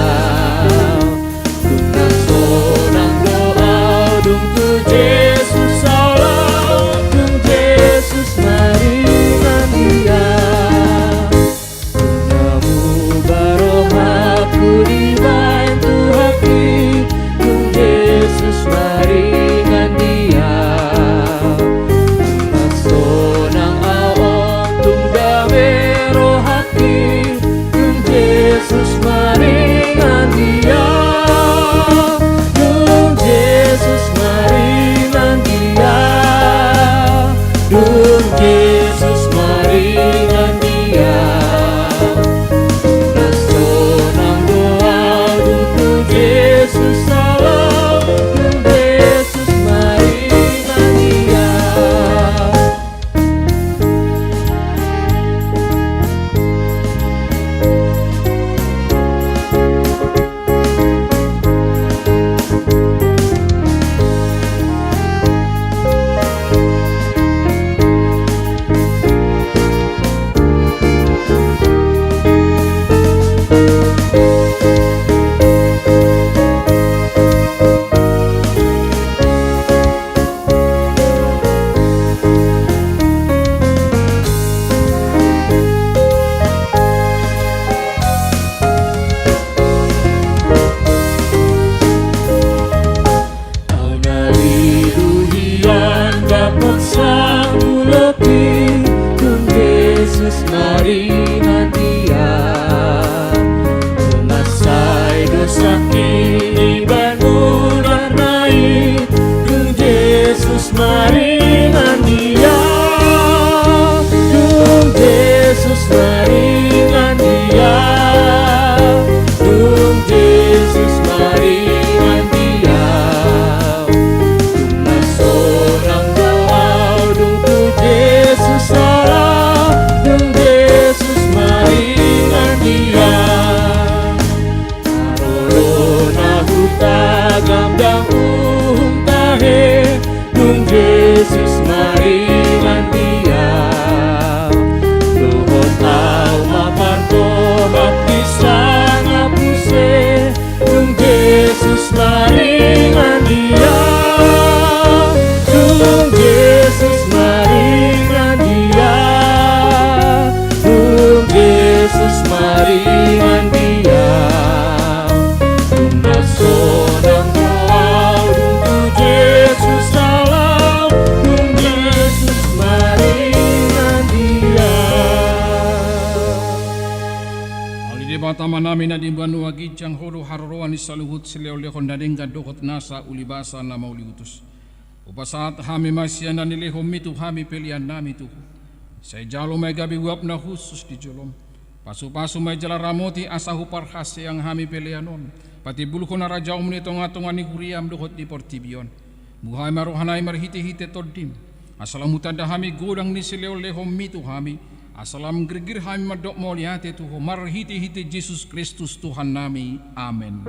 tama namin na di banua gijang horo haruruan ni saluhut sileo lehon na dingga dokot nasa ulibasa na mauliutus. Upasaat hami masya na nilehom mitu hami pilihan nami tu. Saya jalo may gabi wap na khusus di jolom. Pasu-pasu may jala ramoti asahu parhas yang hami pilihanon. Pati bulu ko na raja umni tonga-tonga ni kuriam dokot di portibion. Muhay maruhanay marhiti-hiti todim. Asalamutan da hami godang ni sileo lehom mitu hami. Asalam gergir hami madok moliate tuho marhiti-hiti Jesus Kristus Tuhan nami. Amen.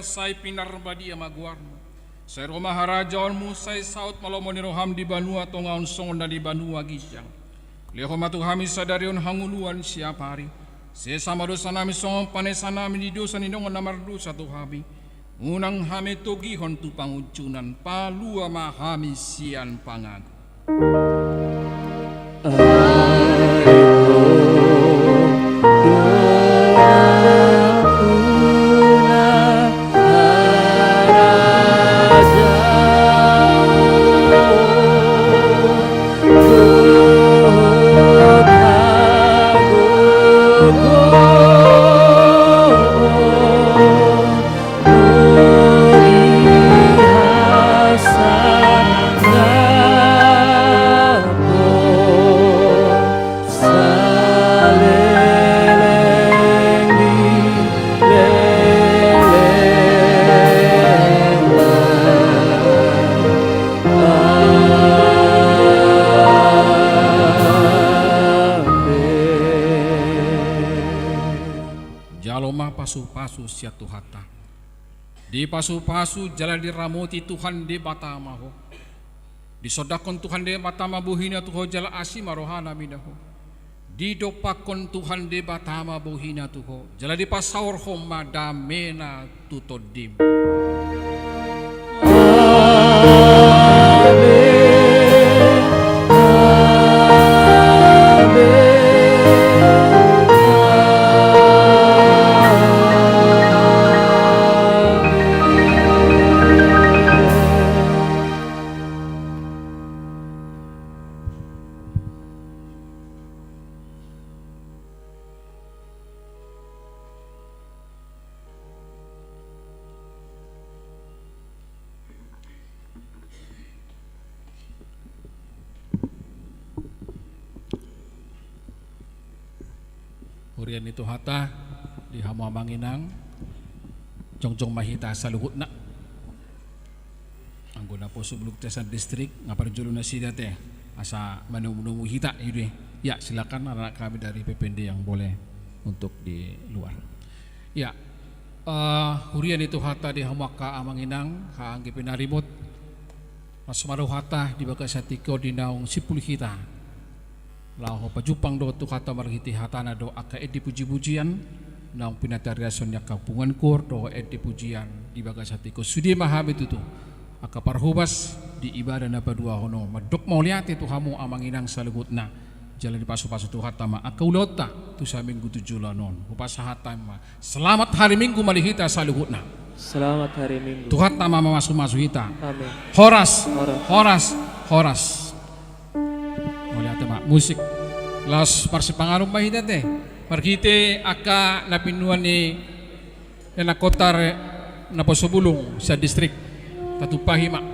Say pinarbadi amaguarmo. Say Roma harajaon mo say saut malomoni roham di banua tongaon songon na di banua gisyang. Leho matuhami sa darion hanguluan siya pari. Se sama dosa nami songon panesa nami di dosa ninongon namardu sa tuhami. Unang hami togihon tu pangucunan palua mahami sian pangagu. Pasu-pasu siya tuhata. Di pasu-pasu jala di ramoti Tuhan di batamaho. Di sodakon Tuhan di batama buhina tuho jala asima rohana minaho. Di dopakon Tuhan di batama buhina tuho jala di pasaur homa damena tutodim. Hurian itu hata di hama manginang jongjong mahita sa luhut na anggona po subluk tesan distrik ngaparjulo na sida teh asa manumunumu hita itu ya silakan anak kami dari PPND yang boleh untuk di luar ya hurian itu hata di hama ka amanginang ka angge pinarimut masmaru hata di baga satiko di naung sipul hita Laho pajupang do tu kata marhiti hatana do aka edi puji-pujian naung pinatariason ya kapungan kur do edi pujian di bagas hati ko sudi mahami tu aka parhubas di ibadah na padua hono madok mauliati tu hamu amanginang salubutna jalan di pasu-pasu tu hatama aka ulota tu sa minggu 7 lanon upasa hatama selamat hari minggu malihita salubutna
Selamat hari minggu.
Tuhan tama masu-masu hita
Amin.
Horas musik las parsipangarum mahita teh marhite aka napinuan ni na kotar na posobulong sa distrik tatupahima